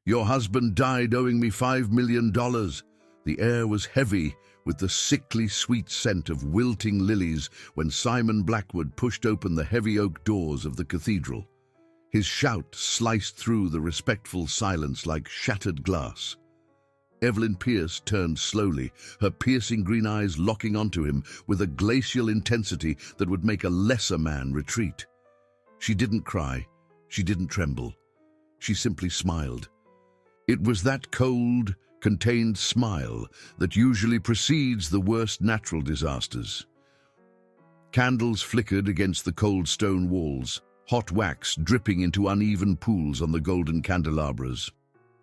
Your husband died owing me $5 million. The air was heavy with the sickly sweet scent of wilting lilies when Simon Blackwood pushed open the heavy oak doors of the cathedral. His shout sliced through the respectful silence like shattered glass. Evelyn Pierce turned slowly, her piercing green eyes locking onto him with a glacial intensity that would make a lesser man retreat. She didn't cry, she didn't tremble. She simply smiled. It was that cold, contained smile that usually precedes the worst natural disasters. Candles flickered against the cold stone walls, hot wax dripping into uneven pools on the golden candelabras.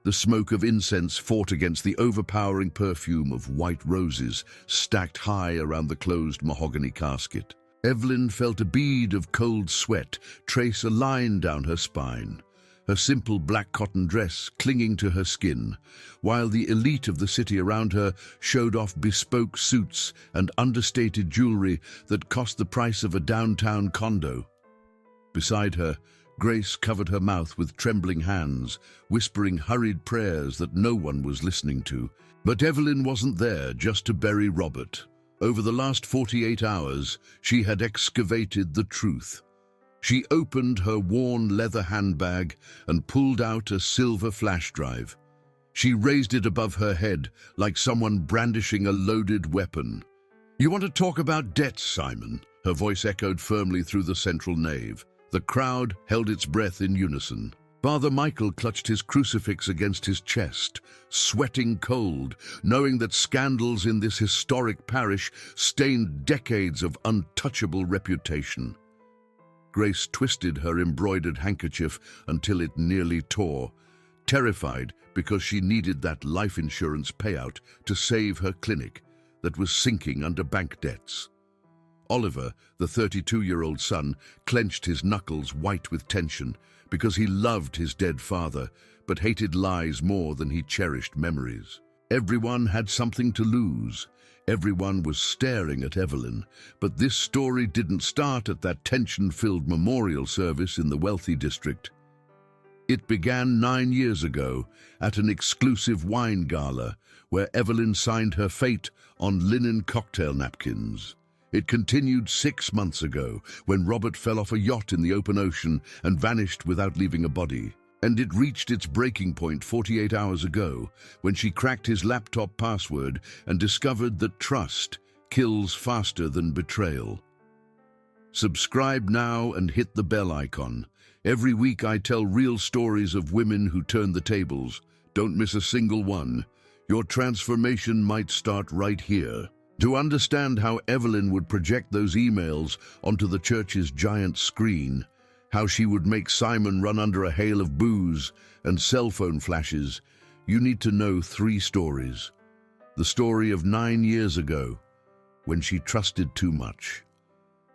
The smoke of incense fought against the overpowering perfume of white roses stacked high around the closed mahogany casket. Evelyn felt a bead of cold sweat trace a line down her spine, her simple black cotton dress clinging to her skin, while the elite of the city around her showed off bespoke suits and understated jewelry that cost the price of a downtown condo. Beside her, Grace covered her mouth with trembling hands, whispering hurried prayers that no one was listening to. But Evelyn wasn't there just to bury Robert. Over the last 48 hours, she had excavated the truth. She opened her worn leather handbag and pulled out a silver flash drive. She raised it above her head like someone brandishing a loaded weapon. "You want to talk about debts, Simon?" Her voice echoed firmly through the central nave. The crowd held its breath in unison. Father Michael clutched his crucifix against his chest, sweating cold, knowing that scandals in this historic parish stained decades of untouchable reputation. Grace twisted her embroidered handkerchief until it nearly tore, terrified because she needed that life insurance payout to save her clinic that was sinking under bank debts. Oliver, the 32-year-old son, clenched his knuckles white with tension because he loved his dead father but hated lies more than he cherished memories. Everyone had something to lose. Everyone was staring at Evelyn, but this story didn't start at that tension-filled memorial service in the wealthy district. It began 9 years ago at an exclusive wine gala where Evelyn signed her fate on linen cocktail napkins. It continued 6 months ago when Robert fell off a yacht in the open ocean and vanished without leaving a body. And it reached its breaking point 48 hours ago when she cracked his laptop password and discovered that trust kills faster than betrayal. Subscribe now and hit the bell icon. Every week I tell real stories of women who turn the tables. Don't miss a single one. Your transformation might start right here. To understand how Evelyn would project those emails onto the church's giant screen, how she would make Simon run under a hail of booze and cell phone flashes, you need to know 3 stories. The story of 9 years ago, when she trusted too much.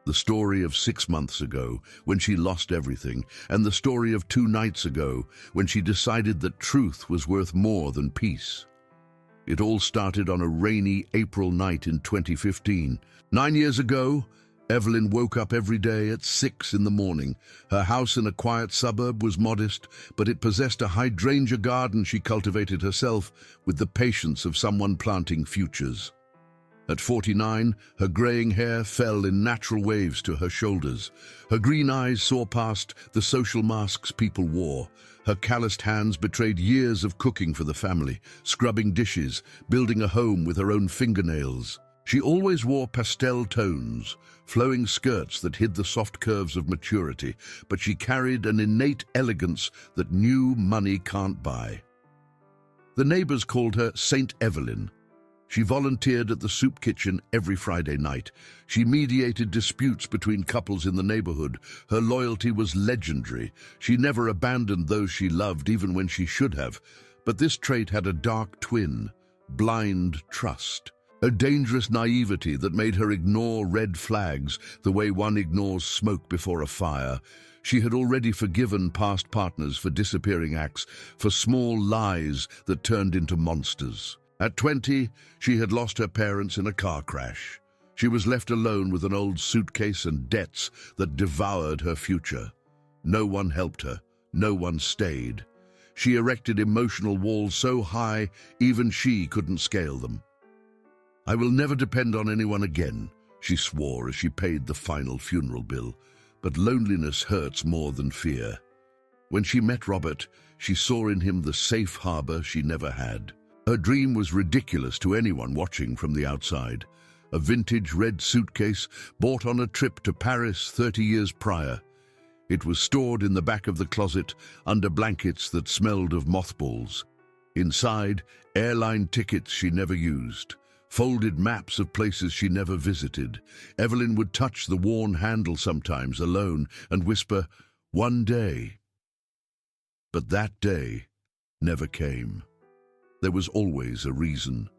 The story of 6 months ago, when she lost everything. And the story of 2 nights ago, when she decided that truth was worth more than peace. It all started on a rainy April night in 2015. 9 years ago, Evelyn woke up every day at 6 in the morning. Her house in a quiet suburb was modest, but it possessed a hydrangea garden she cultivated herself with the patience of someone planting futures. At 49, her graying hair fell in natural waves to her shoulders. Her green eyes saw past the social masks people wore. Her calloused hands betrayed years of cooking for the family, scrubbing dishes, building a home with her own fingernails. She always wore pastel tones, flowing skirts that hid the soft curves of maturity, but she carried an innate elegance that new money can't buy. The neighbors called her Saint Evelyn. She volunteered at the soup kitchen every Friday night. She mediated disputes between couples in the neighborhood. Her loyalty was legendary. She never abandoned those she loved, even when she should have. But this trait had a dark twin: blind trust. A dangerous naivety that made her ignore red flags the way one ignores smoke before a fire. She had already forgiven past partners for disappearing acts, for small lies that turned into monsters. At 20, she had lost her parents in a car crash. She was left alone with an old suitcase and debts that devoured her future. No one helped her. No one stayed. She erected emotional walls so high even she couldn't scale them. "I will never depend on anyone again," she swore as she paid the final funeral bill. But loneliness hurts more than fear. When she met Robert, she saw in him the safe harbor she never had. Her dream was ridiculous to anyone watching from the outside. A vintage red suitcase bought on a trip to Paris 30 years prior. It was stored in the back of the closet under blankets that smelled of mothballs. Inside, airline tickets she never used, folded maps of places she never visited. Evelyn would touch the worn handle sometimes alone and whisper, "One day." But that day never came. There was always a reason.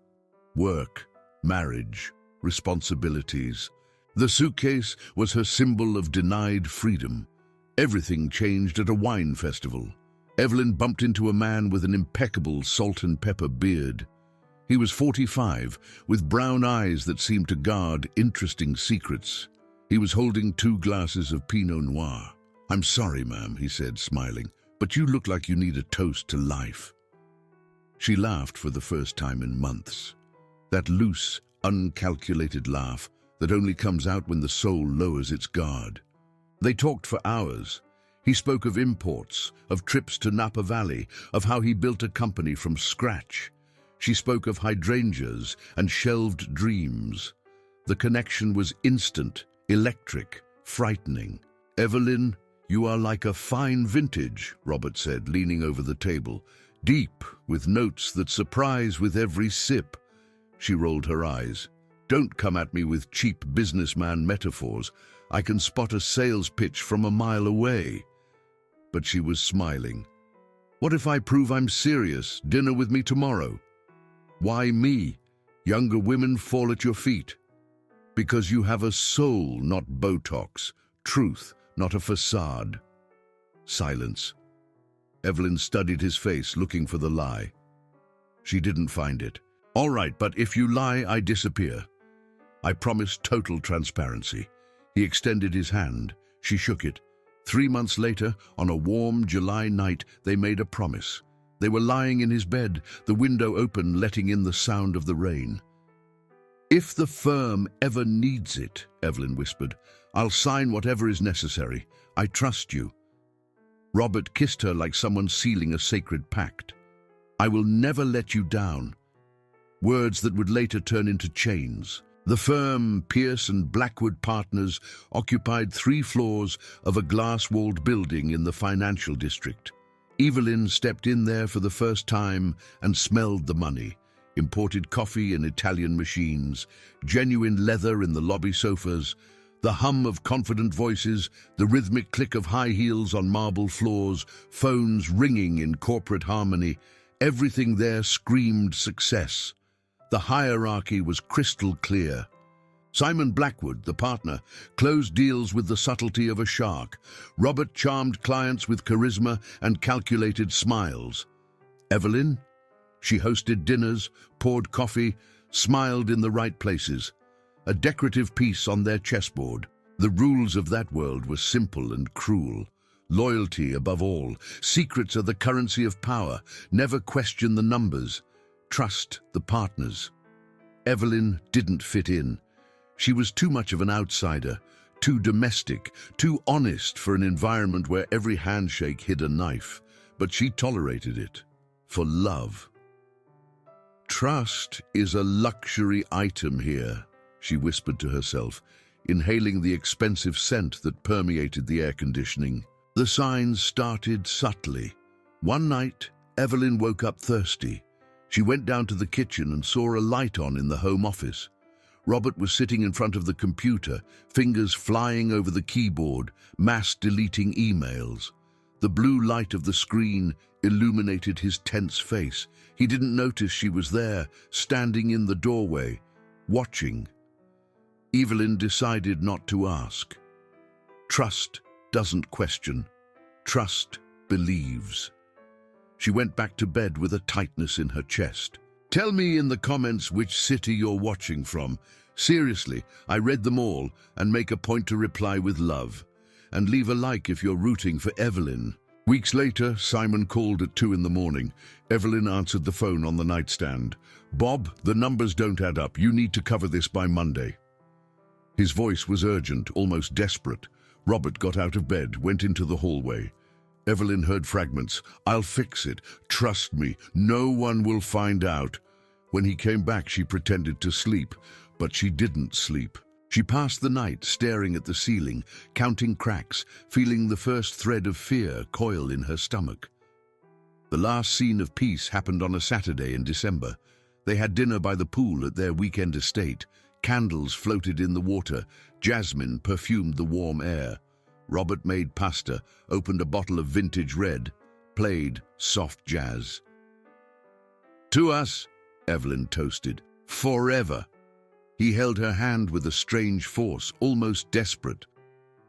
Work, marriage, responsibilities. The suitcase was her symbol of denied freedom. Everything changed at a wine festival. Evelyn bumped into a man with an impeccable salt and pepper beard. He was 45, with brown eyes that seemed to guard interesting secrets. He was holding 2 glasses of Pinot Noir. "I'm sorry, ma'am," he said, smiling, "but you look like you need a toast to life." She laughed for the first time in months. That loose, uncalculated laugh that only comes out when the soul lowers its guard. They talked for hours. He spoke of imports, of trips to Napa Valley, of how he built a company from scratch. She spoke of hydrangeas and shelved dreams. The connection was instant, electric, frightening. "Evelyn, you are like a fine vintage," Robert said, leaning over the table, "deep, with notes that surprise with every sip." She rolled her eyes. "Don't come at me with cheap businessman metaphors. I can spot a sales pitch from a mile away." But she was smiling. "What if I prove I'm serious? Dinner with me tomorrow?" "Why me? Younger women fall at your feet." "Because you have a soul, not Botox. Truth, not a facade." Silence. Evelyn studied his face, looking for the lie. She didn't find it. "All right, but if you lie, I disappear. I promise total transparency." He extended his hand. She shook it. 3 months later, on a warm July night, they made a promise. They were lying in his bed, the window open, letting in the sound of the rain. "If the firm ever needs it," Evelyn whispered, "I'll sign whatever is necessary. I trust you." Robert kissed her like someone sealing a sacred pact. "I will never let you down." Words that would later turn into chains. The firm, Pierce and Blackwood Partners, occupied 3 floors of a glass-walled building in the financial district. Evelyn stepped in there for the first time and smelled the money. Imported coffee in Italian machines, genuine leather in the lobby sofas, the hum of confident voices, the rhythmic click of high heels on marble floors, phones ringing in corporate harmony. Everything there screamed success. The hierarchy was crystal clear. Simon Blackwood, the partner, closed deals with the subtlety of a shark. Robert charmed clients with charisma and calculated smiles. Evelyn? She hosted dinners, poured coffee, smiled in the right places. A decorative piece on their chessboard. The rules of that world were simple and cruel. Loyalty above all. Secrets are the currency of power. Never question the numbers. Trust the partners. Evelyn didn't fit in. She was too much of an outsider, too domestic, too honest for an environment where every handshake hid a knife. But she tolerated it. For love. "Trust is a luxury item here," she whispered to herself, inhaling the expensive scent that permeated the air conditioning. The signs started subtly. One night, Evelyn woke up thirsty. She went down to the kitchen and saw a light on in the home office. Robert was sitting in front of the computer, fingers flying over the keyboard, mass-deleting emails. The blue light of the screen illuminated his tense face. He didn't notice she was there, standing in the doorway, watching. Evelyn decided not to ask. Trust doesn't question. Trust believes. She went back to bed with a tightness in her chest. Tell me in the comments which city you're watching from. Seriously, I read them all, and make a point to reply with love. And leave a like if you're rooting for Evelyn. Weeks later, Simon called at 2 in the morning. Evelyn answered the phone on the nightstand. "Bob, the numbers don't add up. You need to cover this by Monday." His voice was urgent, almost desperate. Robert got out of bed, went into the hallway. Evelyn heard fragments. "I'll fix it. Trust me. No one will find out." When he came back, she pretended to sleep, but she didn't sleep. She passed the night staring at the ceiling, counting cracks, feeling the first thread of fear coil in her stomach. The last scene of peace happened on a Saturday in December. They had dinner by the pool at their weekend estate. Candles floated in the water. Jasmine perfumed the warm air. Robert made pasta, opened a bottle of vintage red, played soft jazz. "To us," Evelyn toasted, "forever." He held her hand with a strange force, almost desperate.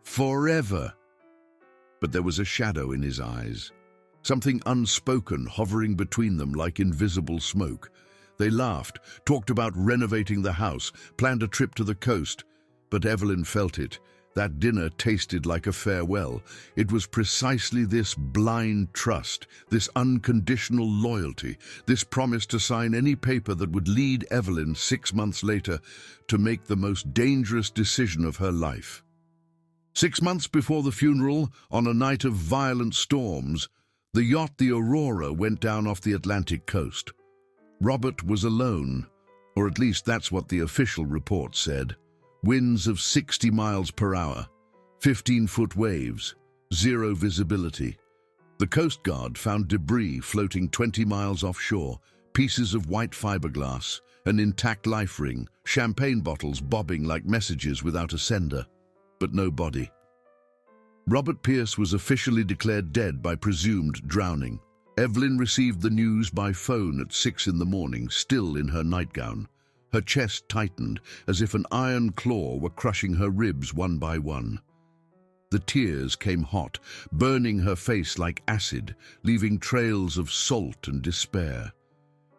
"Forever." But there was a shadow in his eyes, something unspoken hovering between them like invisible smoke. They laughed, talked about renovating the house, planned a trip to the coast, but Evelyn felt it. That dinner tasted like a farewell. It was precisely this blind trust, this unconditional loyalty, this promise to sign any paper that would lead Evelyn 6 months later to make the most dangerous decision of her life. 6 months before the funeral, on a night of violent storms, the yacht the Aurora went down off the Atlantic coast. Robert was alone, or at least that's what the official report said. Winds of 60 miles per hour, 15-foot waves, zero visibility. The Coast Guard found debris floating 20 miles offshore, pieces of white fiberglass, an intact life ring, champagne bottles bobbing like messages without a sender, but no body. Robert Pierce was officially declared dead by presumed drowning. Evelyn received the news by phone at 6 in the morning, still in her nightgown. Her chest tightened, as if an iron claw were crushing her ribs one by one. The tears came hot, burning her face like acid, leaving trails of salt and despair.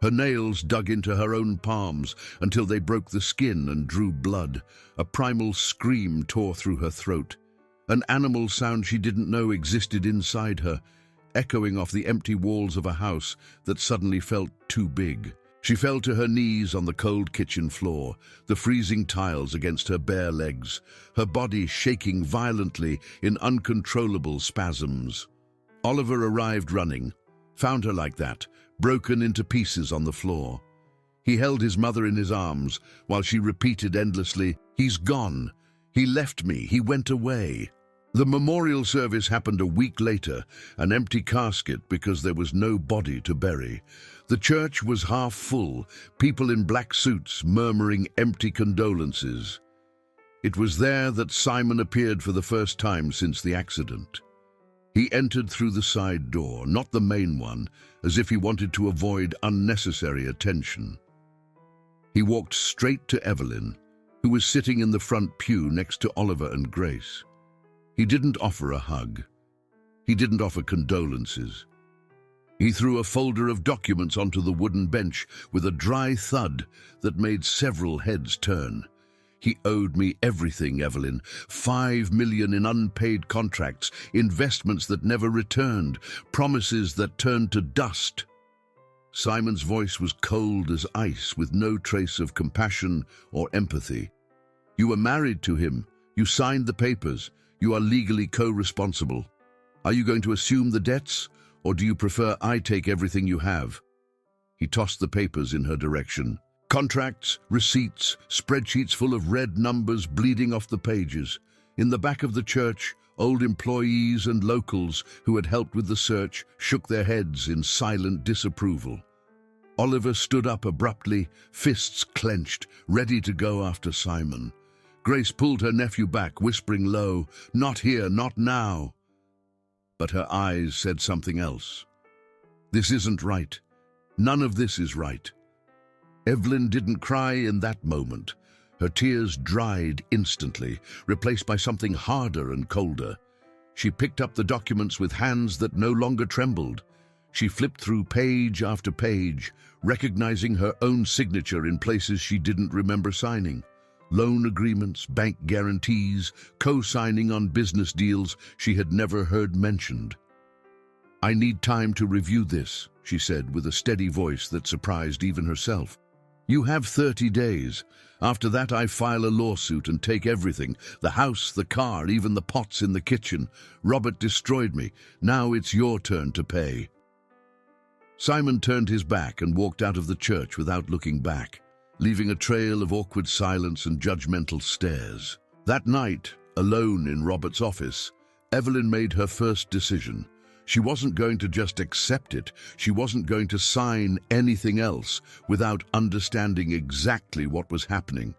Her nails dug into her own palms until they broke the skin and drew blood. A primal scream tore through her throat. An animal sound she didn't know existed inside her, echoing off the empty walls of a house that suddenly felt too big. She fell to her knees on the cold kitchen floor, the freezing tiles against her bare legs, her body shaking violently in uncontrollable spasms. Oliver arrived running, found her like that, broken into pieces on the floor. He held his mother in his arms while she repeated endlessly, "He's gone. He left me. He went away." The memorial service happened a week later, an empty casket because there was no body to bury. The church was half full, people in black suits murmuring empty condolences. It was there that Simon appeared for the first time since the accident. He entered through the side door, not the main one, as if he wanted to avoid unnecessary attention. He walked straight to Evelyn, who was sitting in the front pew next to Oliver and Grace. He didn't offer a hug. He didn't offer condolences. He threw a folder of documents onto the wooden bench with a dry thud that made several heads turn. "He owed me everything, Evelyn. 5 million in unpaid contracts, investments that never returned, promises that turned to dust." Simon's voice was cold as ice, with no trace of compassion or empathy. "You were married to him. You signed the papers. You are legally co-responsible. Are you going to assume the debts, or do you prefer I take everything you have?" He tossed the papers in her direction. Contracts, receipts, spreadsheets full of red numbers bleeding off the pages. In the back of the church, old employees and locals who had helped with the search shook their heads in silent disapproval. Oliver stood up abruptly, fists clenched, ready to go after Simon. Grace pulled her nephew back, whispering low, "Not here, not now." But her eyes said something else. "This isn't right. None of this is right." Evelyn didn't cry in that moment. Her tears dried instantly, replaced by something harder and colder. She picked up the documents with hands that no longer trembled. She flipped through page after page, recognizing her own signature in places she didn't remember signing. Loan agreements, bank guarantees, co-signing on business deals she had never heard mentioned. "I need time to review this," she said with a steady voice that surprised even herself. "You have 30 days. After that, I file a lawsuit and take everything. The house, the car, even the pots in the kitchen. Robert destroyed me. Now it's your turn to pay." Simon turned his back and walked out of the church without looking back, leaving a trail of awkward silence and judgmental stares. That night, alone in Robert's office, Evelyn made her first decision. She wasn't going to just accept it. She wasn't going to sign anything else without understanding exactly what was happening.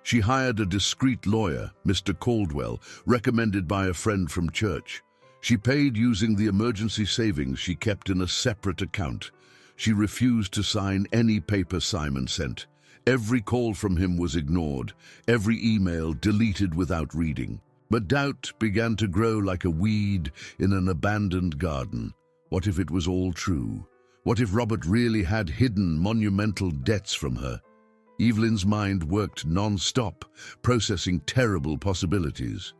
She hired a discreet lawyer, Mr. Caldwell, recommended by a friend from church. She paid using the emergency savings she kept in a separate account. She refused to sign any paper Simon sent. Every call from him was ignored, every email deleted without reading. But doubt began to grow like a weed in an abandoned garden. What if it was all true? What if Robert really had hidden monumental debts from her? Evelyn's mind worked non-stop, processing terrible possibilities.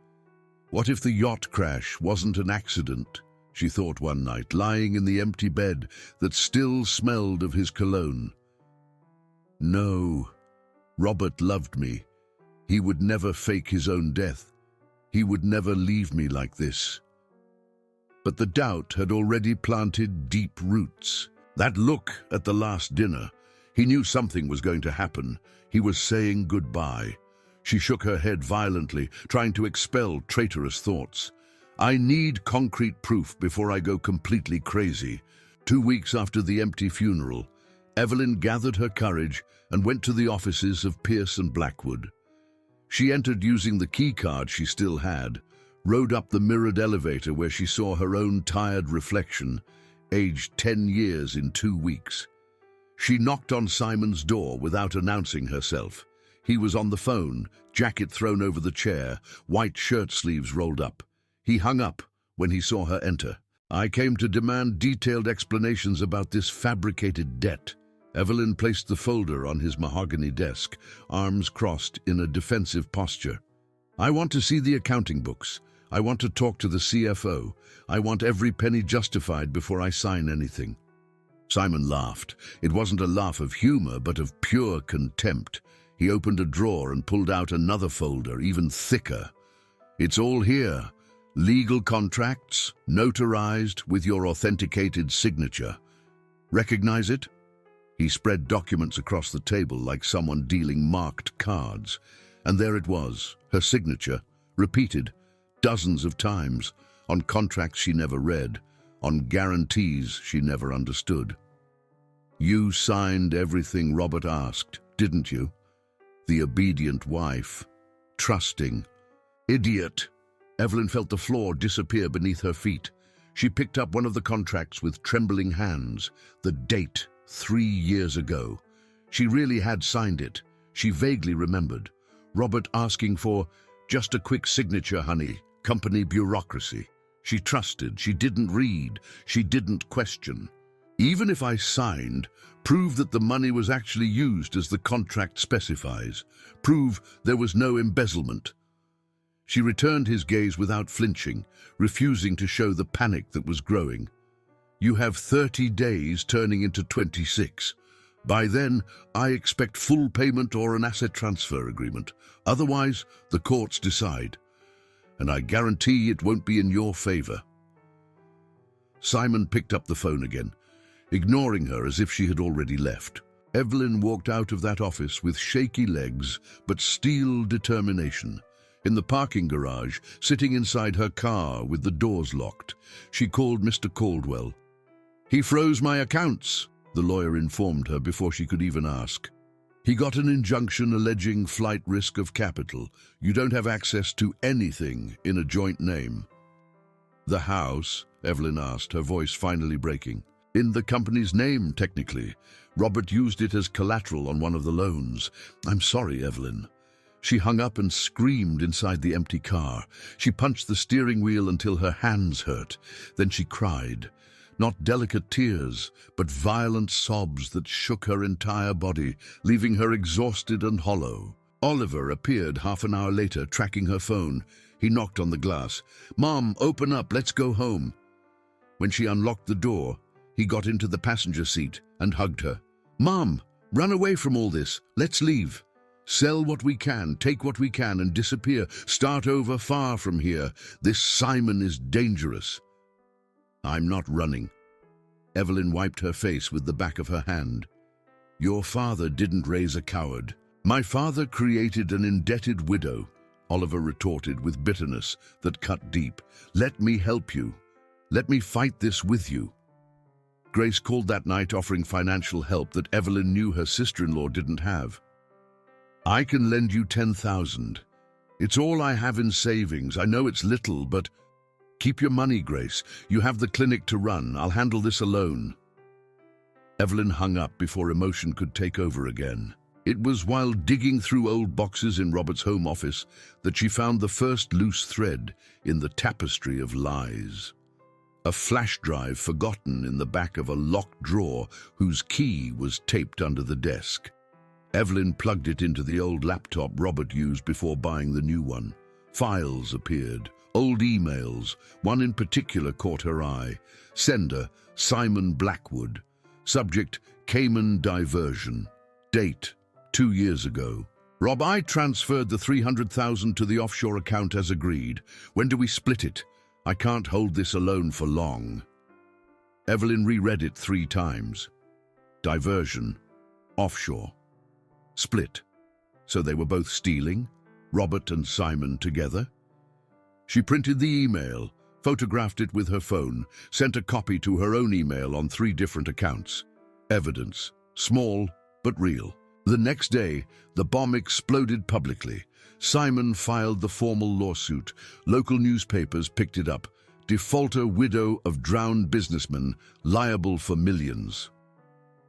What if the yacht crash wasn't an accident? She thought one night, lying in the empty bed that still smelled of his cologne. No, Robert loved me. He would never fake his own death. He would never leave me like this. But the doubt had already planted deep roots. That look at the last dinner, he knew something was going to happen. He was saying goodbye. She shook her head violently, trying to expel traitorous thoughts. "I need concrete proof before I go completely crazy." 2 weeks after the empty funeral, Evelyn gathered her courage and went to the offices of Pierce and Blackwood. She entered using the key card she still had, rode up the mirrored elevator where she saw her own tired reflection, aged 10 years in 2 weeks. She knocked on Simon's door without announcing herself. He was on the phone, jacket thrown over the chair, white shirt sleeves rolled up. He hung up when he saw her enter. "I came to demand detailed explanations about this fabricated debt." Evelyn placed the folder on his mahogany desk, arms crossed in a defensive posture. "I want to see the accounting books. I want to talk to the CFO. I want every penny justified before I sign anything." Simon laughed. It wasn't a laugh of humor, but of pure contempt. He opened a drawer and pulled out another folder, even thicker. "It's all here. Legal contracts, notarized with your authenticated signature. Recognize it?" He spread documents across the table like someone dealing marked cards. And there it was, her signature, repeated dozens of times, on contracts she never read, on guarantees she never understood. "You signed everything Robert asked, didn't you?" The obedient wife. Trusting. Idiot. Evelyn felt the floor disappear beneath her feet. She picked up one of the contracts with trembling hands. The date, 3 years ago. She really had signed it. She vaguely remembered. Robert asking for, "Just a quick signature, honey. Company bureaucracy." She trusted. She didn't read. She didn't question. "Even if I signed, prove that the money was actually used as the contract specifies. Prove there was no embezzlement." She returned his gaze without flinching, refusing to show the panic that was growing. "You have 30 days turning into 26. By then, I expect full payment or an asset transfer agreement. Otherwise, the courts decide. And I guarantee it won't be in your favor." Simon picked up the phone again, ignoring her as if she had already left. Evelyn walked out of that office with shaky legs but steel determination. In the parking garage, sitting inside her car with the doors locked, she called Mr. Caldwell. "He froze my accounts," the lawyer informed her before she could even ask. "He got an injunction alleging flight risk of capital. You don't have access to anything in a joint name." "The house?" Evelyn asked, her voice finally breaking. "In the company's name, technically. Robert used it as collateral on one of the loans. I'm sorry, Evelyn." She hung up and screamed inside the empty car. She punched the steering wheel until her hands hurt. Then she cried. Not delicate tears, but violent sobs that shook her entire body, leaving her exhausted and hollow. Oliver appeared half an hour later, tracking her phone. He knocked on the glass. "Mom, open up, let's go home." When she unlocked the door, he got into the passenger seat and hugged her. "Mom, run away from all this. Let's leave. Sell what we can, take what we can, and disappear. Start over far from here. This Simon is dangerous." "I'm not running." Evelyn wiped her face with the back of her hand. "Your father didn't raise a coward. My father created an indebted widow," Oliver retorted with bitterness that cut deep. "Let me help you. Let me fight this with you." Grace called that night, offering financial help that Evelyn knew her sister-in-law didn't have. "I can lend you 10,000. It's all I have in savings. I know it's little, but keep your money, Grace. You have the clinic to run. I'll handle this alone." Evelyn hung up before emotion could take over again. It was while digging through old boxes in Robert's home office that she found the first loose thread in the tapestry of lies. A flash drive forgotten in the back of a locked drawer whose key was taped under the desk. Evelyn plugged it into the old laptop Robert used before buying the new one. Files appeared, old emails. One in particular caught her eye. Sender, Simon Blackwood. Subject, Cayman diversion. Date, 2 years ago. "Rob, I transferred the 300,000 to the offshore account as agreed. When do we split it? I can't hold this alone for long." Evelyn reread it 3 times. Diversion, offshore, split. So they were both stealing, Robert and Simon together? She printed the email, photographed it with her phone, sent a copy to her own email on 3 different accounts. Evidence, small but real. The next day, the bomb exploded publicly. Simon filed the formal lawsuit. Local newspapers picked it up. "Defaulter widow of drowned businessman, liable for millions."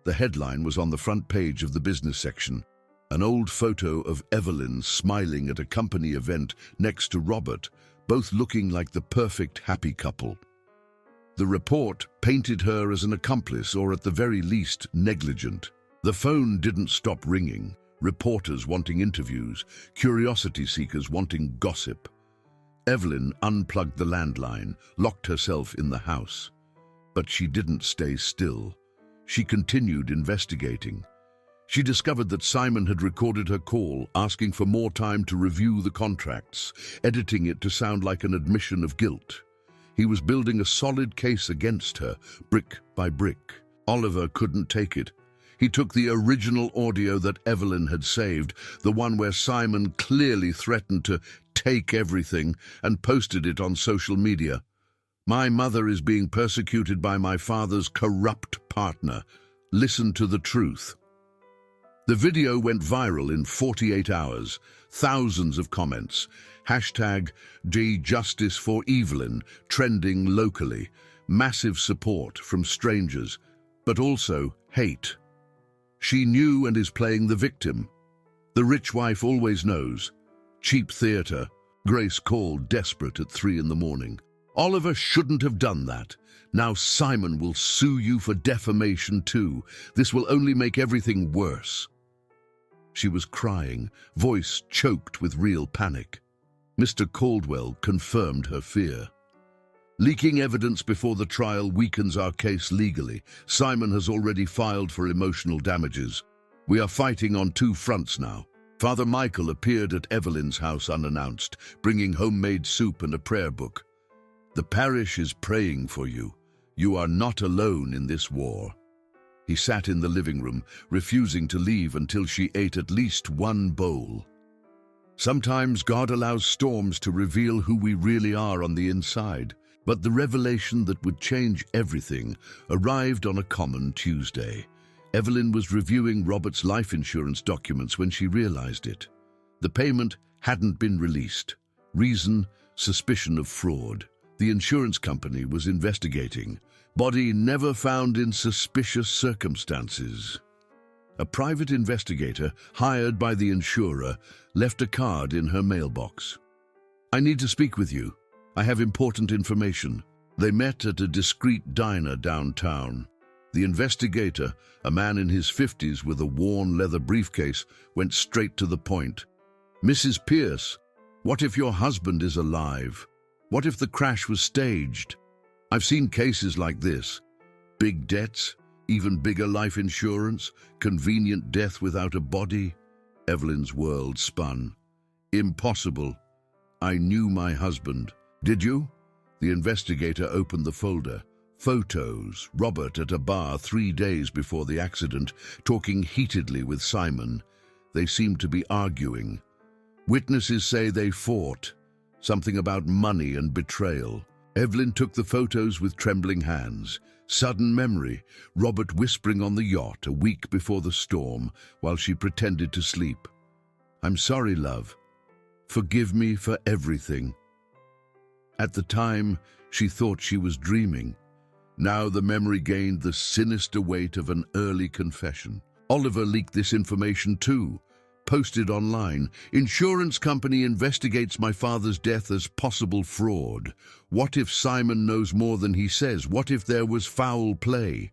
The headline was on the front page of the business section. An old photo of Evelyn smiling at a company event next to Robert, both looking like the perfect happy couple. The report painted her as an accomplice, or at the very least, negligent. The phone didn't stop ringing. Reporters wanting interviews, curiosity seekers wanting gossip. Evelyn unplugged the landline, locked herself in the house. But she didn't stay still. She continued investigating. She discovered that Simon had recorded her call, asking for more time to review the contracts, editing it to sound like an admission of guilt. He was building a solid case against her, brick by brick. Oliver couldn't take it. He took the original audio that Evelyn had saved, the one where Simon clearly threatened to take everything, and posted it on social media. "My mother is being persecuted by my father's corrupt partner. Listen to the truth." The video went viral in 48 hours. Thousands of comments. Hashtag #Justice for Evelyn trending locally. Massive support from strangers, but also hate. She knew and is playing the victim. The rich wife always knows. Cheap theatre. Grace called, desperate, at 3 in the morning. "Oliver shouldn't have done that. Now Simon will sue you for defamation too. This will only make everything worse." She was crying, voice choked with real panic. Mr. Caldwell confirmed her fear. "Leaking evidence before the trial weakens our case legally. Simon has already filed for emotional damages. We are fighting on 2 fronts now." Father Michael appeared at Evelyn's house unannounced, bringing homemade soup and a prayer book. "The parish is praying for you. You are not alone in this war." He sat in the living room, refusing to leave until she ate at least 1 bowl. Sometimes God allows storms to reveal who we really are on the inside. But the revelation that would change everything arrived on a common Tuesday. Evelyn was reviewing Robert's life insurance documents when she realized it. The payment hadn't been released. Reason, suspicion of fraud. The insurance company was investigating. Body never found in suspicious circumstances. A private investigator, hired by the insurer, left a card in her mailbox. "I need to speak with you. I have important information." They met at a discreet diner downtown. The investigator, a man in his 50s with a worn leather briefcase, went straight to the point. "Mrs. Pierce, what if your husband is alive? What if the crash was staged?" I've seen cases like this. Big debts, even bigger life insurance, convenient death without a body. Evelyn's world spun. Impossible. I knew my husband. Did you? The investigator opened the folder. Photos. Robert at a bar 3 days before the accident, talking heatedly with Simon. They seemed to be arguing. Witnesses say they fought. Something about money and betrayal. Evelyn took the photos with trembling hands. Sudden memory, Robert whispering on the yacht a week before the storm while she pretended to sleep. I'm sorry, love. Forgive me for everything. At the time, she thought she was dreaming. Now the memory gained the sinister weight of an early confession. Oliver leaked this information too. Posted online, insurance company investigates my father's death as possible fraud. What if Simon knows more than he says? What if there was foul play?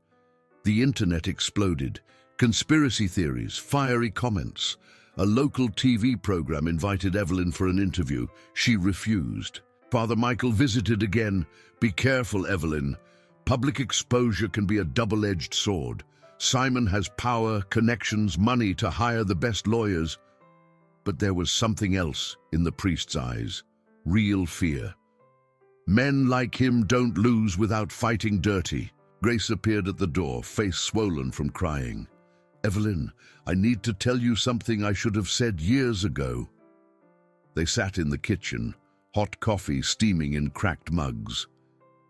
The internet exploded. Conspiracy theories, fiery comments. A local TV program invited Evelyn for an interview. She refused. Father Michael visited again. Be careful, Evelyn. Public exposure can be a double-edged sword. Simon has power, connections, money to hire the best lawyers. But there was something else in the priest's eyes. Real fear. Men like him don't lose without fighting dirty. Grace appeared at the door, face swollen from crying. Evelyn, I need to tell you something I should have said years ago. They sat in the kitchen, hot coffee steaming in cracked mugs.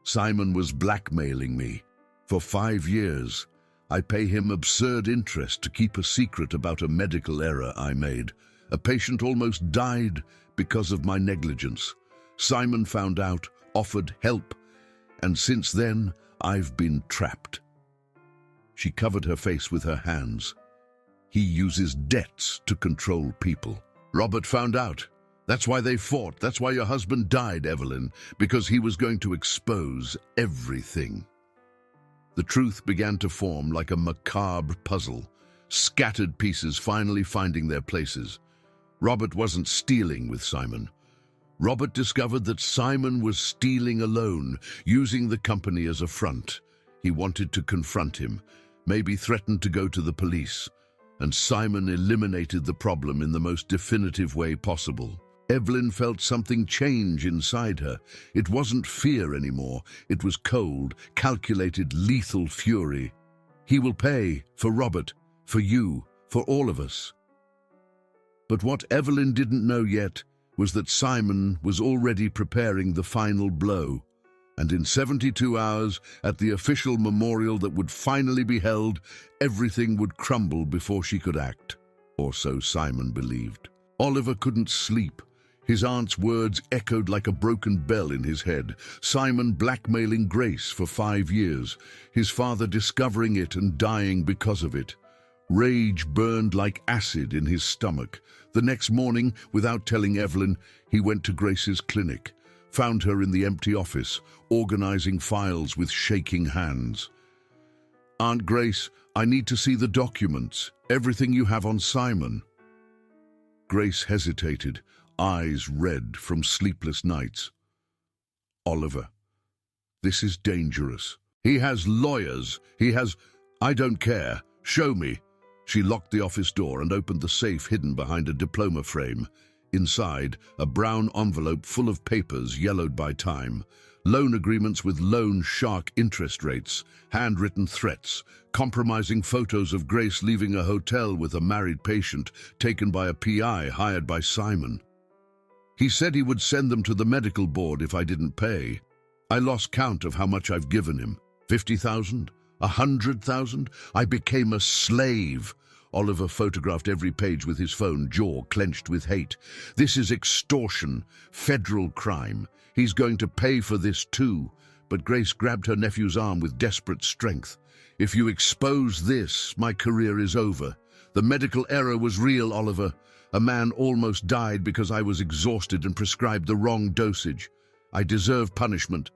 Simon was blackmailing me. For 5 years, I pay him absurd interest to keep a secret about a medical error I made. A patient almost died because of my negligence. Simon found out, offered help, and since then, I've been trapped. She covered her face with her hands. He uses debts to control people. Robert found out. That's why they fought. That's why your husband died, Evelyn, because he was going to expose everything. The truth began to form like a macabre puzzle, scattered pieces finally finding their places. Robert wasn't stealing with Simon. Robert discovered that Simon was stealing alone, using the company as a front. He wanted to confront him, maybe threatened to go to the police, and Simon eliminated the problem in the most definitive way possible. Evelyn felt something change inside her. It wasn't fear anymore. It was cold, calculated, lethal fury. He will pay for Robert, for you, for all of us. But what Evelyn didn't know yet was that Simon was already preparing the final blow. And in 72 hours, at the official memorial that would finally be held, everything would crumble before she could act. Or so Simon believed. Oliver couldn't sleep. His aunt's words echoed like a broken bell in his head. Simon blackmailing Grace for 5 years, his father discovering it and dying because of it. Rage burned like acid in his stomach. The next morning, without telling Evelyn, he went to Grace's clinic, found her in the empty office, organizing files with shaking hands. Aunt Grace, I need to see the documents, everything you have on Simon. Grace hesitated, eyes red from sleepless nights. Oliver, this is dangerous. He has lawyers. I don't care. Show me. She locked the office door and opened the safe hidden behind a diploma frame. Inside, a brown envelope full of papers yellowed by time. Loan agreements with loan shark interest rates, handwritten threats, compromising photos of Grace leaving a hotel with a married patient taken by a PI hired by Simon. He said he would send them to the medical board if I didn't pay. I lost count of how much I've given him. 50,000? 100,000? I became a slave. Oliver photographed every page with his phone, jaw clenched with hate. This is extortion, federal crime. He's going to pay for this too. But Grace grabbed her nephew's arm with desperate strength. If you expose this, my career is over. The medical error was real, Oliver. A man almost died because I was exhausted and prescribed the wrong dosage. I deserve punishment.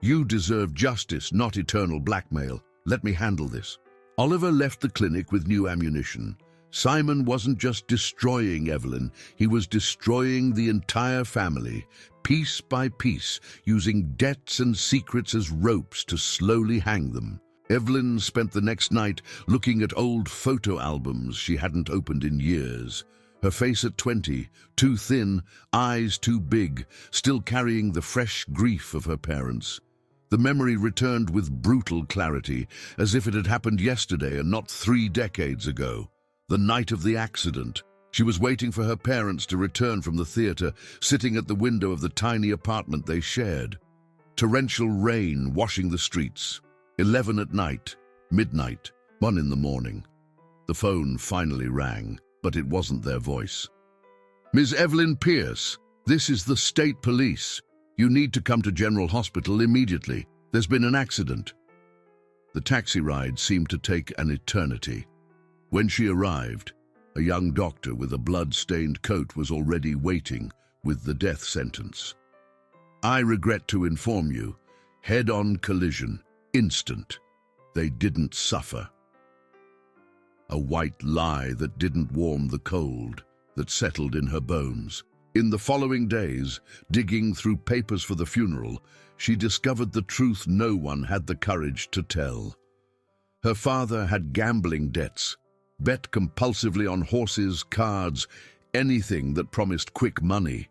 You deserve justice, not eternal blackmail. Let me handle this. Oliver left the clinic with new ammunition. Simon wasn't just destroying Evelyn, he was destroying the entire family, piece by piece, using debts and secrets as ropes to slowly hang them. Evelyn spent the next night looking at old photo albums she hadn't opened in years. Her face at 20, too thin, eyes too big, still carrying the fresh grief of her parents. The memory returned with brutal clarity, as if it had happened yesterday and not 3 decades ago. The night of the accident. She was waiting for her parents to return from the theater, sitting at the window of the tiny apartment they shared. Torrential rain washing the streets. 11 at night, midnight, 1 in the morning. The phone finally rang, but it wasn't their voice. "Ms. Evelyn Pierce, this is the state police. You need to come to General Hospital immediately. There's been an accident." The taxi ride seemed to take an eternity. When she arrived, a young doctor with a blood-stained coat was already waiting with the death sentence. "I regret to inform you, head-on collision, instant. They didn't suffer." A white lie that didn't warm the cold that settled in her bones. In the following days, digging through papers for the funeral, she discovered the truth no one had the courage to tell. Her father had gambling debts, bet compulsively on horses, cards, anything that promised quick money.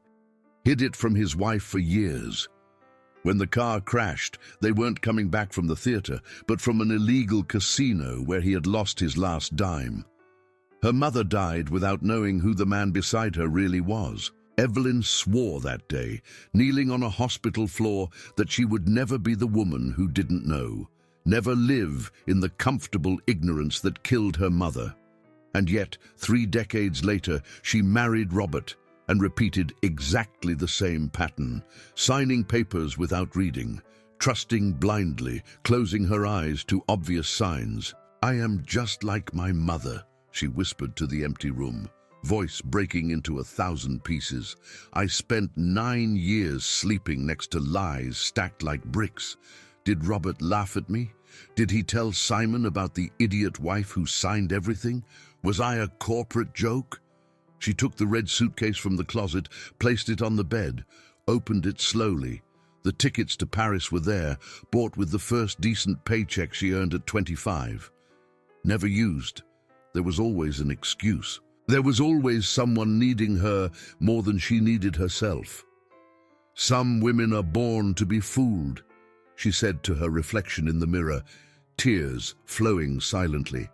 Hid it from his wife for years. When the car crashed, they weren't coming back from the theater, but from an illegal casino where he had lost his last dime. Her mother died without knowing who the man beside her really was. Evelyn swore that day, kneeling on a hospital floor, that she would never be the woman who didn't know, never live in the comfortable ignorance that killed her mother. And yet, 3 decades later, she married Robert and repeated exactly the same pattern, signing papers without reading, trusting blindly, closing her eyes to obvious signs. "I am just like my mother," she whispered to the empty room, voice breaking into 1,000 pieces. "I spent 9 years sleeping next to lies stacked like bricks. Did Robert laugh at me? Did he tell Simon about the idiot wife who signed everything? Was I a corporate joke?" She took the red suitcase from the closet, placed it on the bed, opened it slowly. The tickets to Paris were there, bought with the first decent paycheck she earned at 25. Never used. There was always an excuse. There was always someone needing her more than she needed herself. "Some women are born to be fooled," she said to her reflection in the mirror, tears flowing silently.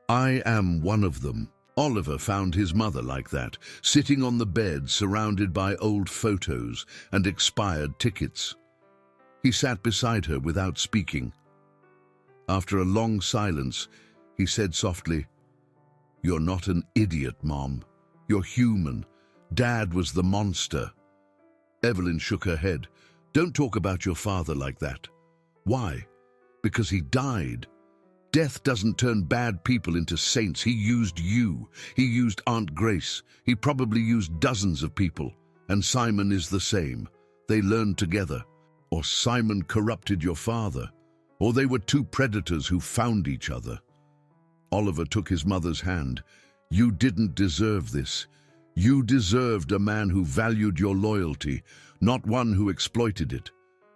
"I am one of them." Oliver found his mother like that, sitting on the bed surrounded by old photos and expired tickets. He sat beside her without speaking. After a long silence, he said softly, "You're not an idiot, Mom. You're human. Dad was the monster." Evelyn shook her head. "Don't talk about your father like that." "Why?" "Because he died. Death doesn't turn bad people into saints. He used you. He used Aunt Grace. He probably used dozens of people. And Simon is the same. They learned together. Or Simon corrupted your father. Or they were 2 predators who found each other." Oliver took his mother's hand. "You didn't deserve this. You deserved a man who valued your loyalty, not one who exploited it.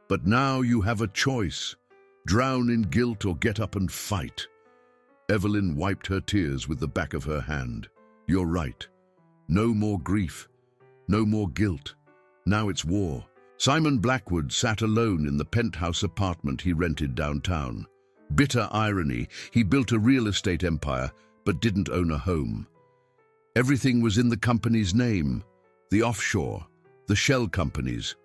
But now you have a choice. Drown in guilt or get up and fight." Evelyn wiped her tears with the back of her hand. "You're right. No more grief. No more guilt. Now it's war." Simon Blackwood sat alone in the penthouse apartment he rented downtown. Bitter irony, he built a real estate empire, but didn't own a home. Everything was in the company's name, the offshore, the shell companies.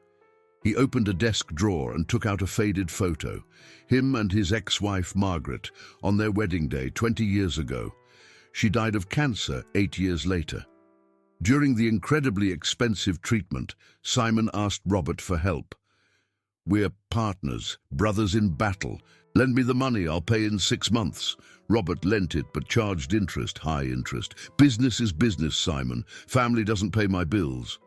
He opened a desk drawer and took out a faded photo, him and his ex-wife Margaret, on their wedding day 20 years ago. She died of cancer 8 years later. During the incredibly expensive treatment, Simon asked Robert for help. "We're partners, brothers in battle. Lend me the money, I'll pay in 6 months. Robert lent it, but charged interest, high interest. Business is business, Simon. Family doesn't pay my bills.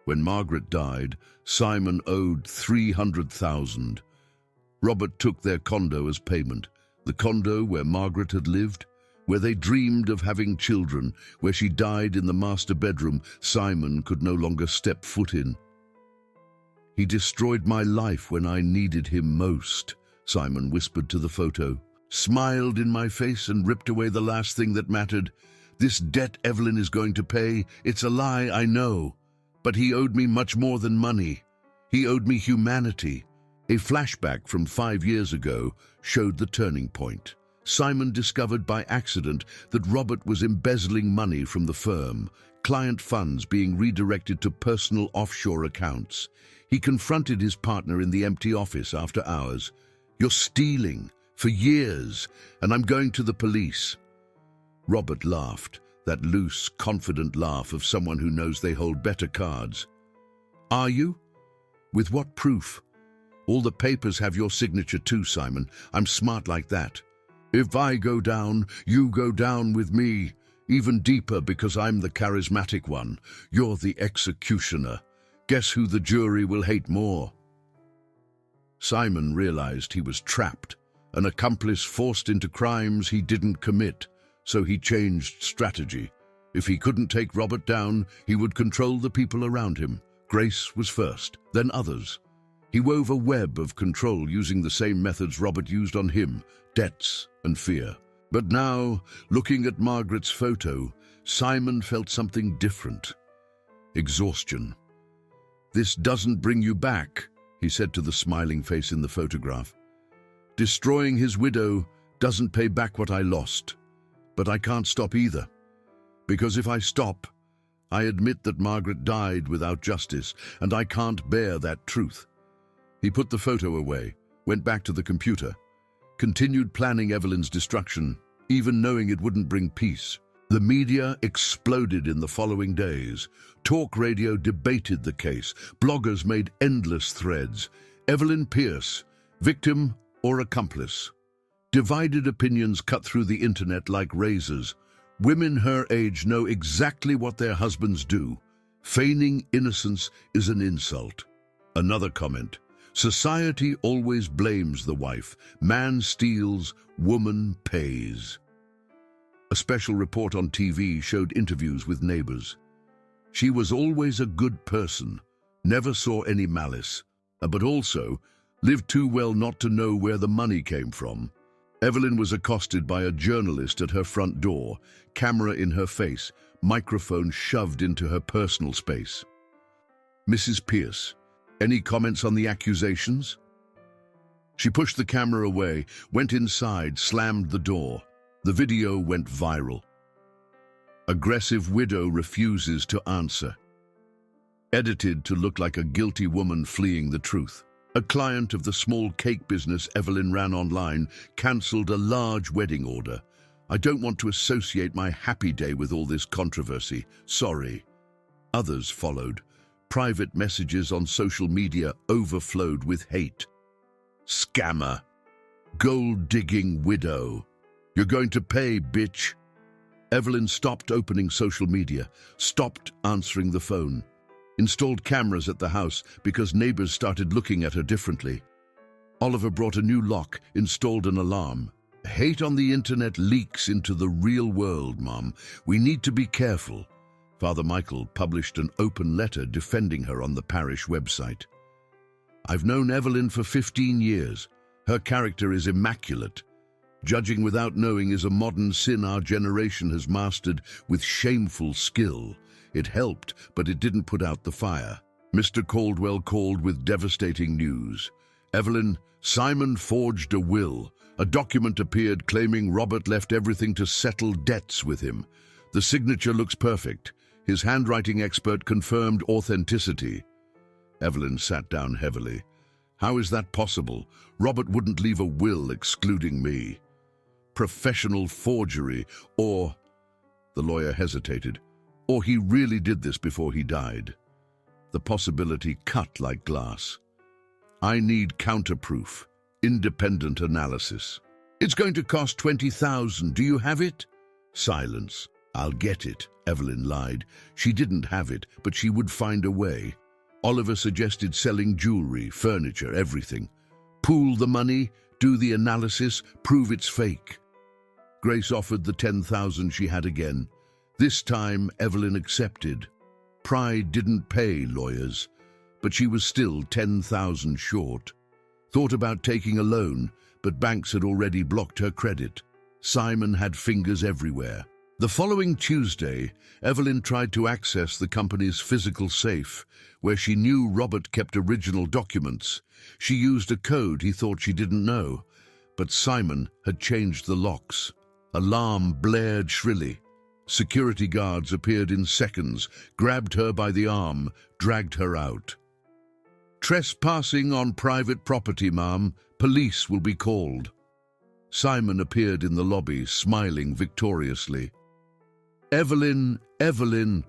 When Margaret died, Simon owed $300,000. Robert took their condo as payment, the condo where Margaret had lived, where they dreamed of having children, where she died in the master bedroom Simon could no longer step foot in. "He destroyed my life when I needed him most," Simon whispered to the photo, smiled in my face and ripped away the last thing that mattered. "This debt Evelyn is going to pay, it's a lie, I know. But he owed me much more than money. He owed me humanity." A flashback from 5 years ago showed the turning point. Simon discovered by accident that Robert was embezzling money from the firm, client funds being redirected to personal offshore accounts. He confronted his partner in the empty office after hours. "You're stealing, for years, and I'm going to the police." Robert laughed, that loose, confident laugh of someone who knows they hold better cards. "Are you? With what proof?" "All the papers have your signature too, Simon. I'm smart like that. If I go down, you go down with me. Even deeper because I'm the charismatic one. You're the executioner. Guess who the jury will hate more?" Simon realized he was trapped, an accomplice forced into crimes he didn't commit, so he changed strategy. If he couldn't take Robert down, he would control the people around him. Grace was first, then others. He wove a web of control using the same methods Robert used on him, debts and fear. But now, looking at Margaret's photo, Simon felt something different. Exhaustion. "This doesn't bring you back," he said to the smiling face in the photograph. "Destroying his widow doesn't pay back what I lost. But I can't stop either. Because if I stop, I admit that Margaret died without justice, and I can't bear that truth." He put the photo away, went back to the computer, continued planning Evelyn's destruction, even knowing it wouldn't bring peace. The media exploded in the following days. Talk radio debated the case. Bloggers made endless threads. Evelyn Pierce, victim or accomplice? Divided opinions cut through the internet like razors. Women her age know exactly what their husbands do. Feigning innocence is an insult. Another comment. Society always blames the wife. Man steals, woman pays. A special report on TV showed interviews with neighbors. She was always a good person, never saw any malice, but also lived too well not to know where the money came from. Evelyn was accosted by a journalist at her front door, camera in her face, microphone shoved into her personal space. "Mrs. Pierce, any comments on the accusations?" She pushed the camera away, went inside, slammed the door. The video went viral. Aggressive widow refuses to answer. Edited to look like a guilty woman fleeing the truth. A client of the small cake business Evelyn ran online cancelled a large wedding order. "I don't want to associate my happy day with all this controversy. Sorry." Others followed. Private messages on social media overflowed with hate. "Scammer. Gold-digging widow. You're going to pay, bitch." Evelyn stopped opening social media, stopped answering the phone, installed cameras at the house because neighbors started looking at her differently. Oliver brought a new lock, installed an alarm. "Hate on the internet leaks into the real world, Mom. We need to be careful." Father Michael published an open letter defending her on the parish website. "I've known Evelyn for 15 years. Her character is immaculate. Judging without knowing is a modern sin our generation has mastered with shameful skill. It helped, but it didn't put out the fire." Mr. Caldwell called with devastating news. "Evelyn, Simon forged a will. A document appeared claiming Robert left everything to settle debts with him. The signature looks perfect. His handwriting expert confirmed authenticity." Evelyn sat down heavily. "How is that possible? Robert wouldn't leave a will excluding me." "Professional forgery, or..." The lawyer hesitated. "Or he really did this before he died." The possibility cut like glass. "I need counterproof, independent analysis." "It's going to cost $20,000. Do you have it?" Silence. "I'll get it," Evelyn lied. She didn't have it, but she would find a way. Oliver suggested selling jewelry, furniture, everything. Pool the money, do the analysis, prove it's fake. Grace offered the 10,000 she had again. This time, Evelyn accepted. Pride didn't pay lawyers, but she was still 10,000 short. Thought about taking a loan, but banks had already blocked her credit. Simon had fingers everywhere. The following Tuesday, Evelyn tried to access the company's physical safe, where she knew Robert kept original documents. She used a code he thought she didn't know, but Simon had changed the locks. Alarm blared shrilly. Security guards appeared in seconds, grabbed her by the arm, dragged her out. "Trespassing on private property, ma'am. Police will be called." Simon appeared in the lobby, smiling victoriously. "Evelyn, Evelyn,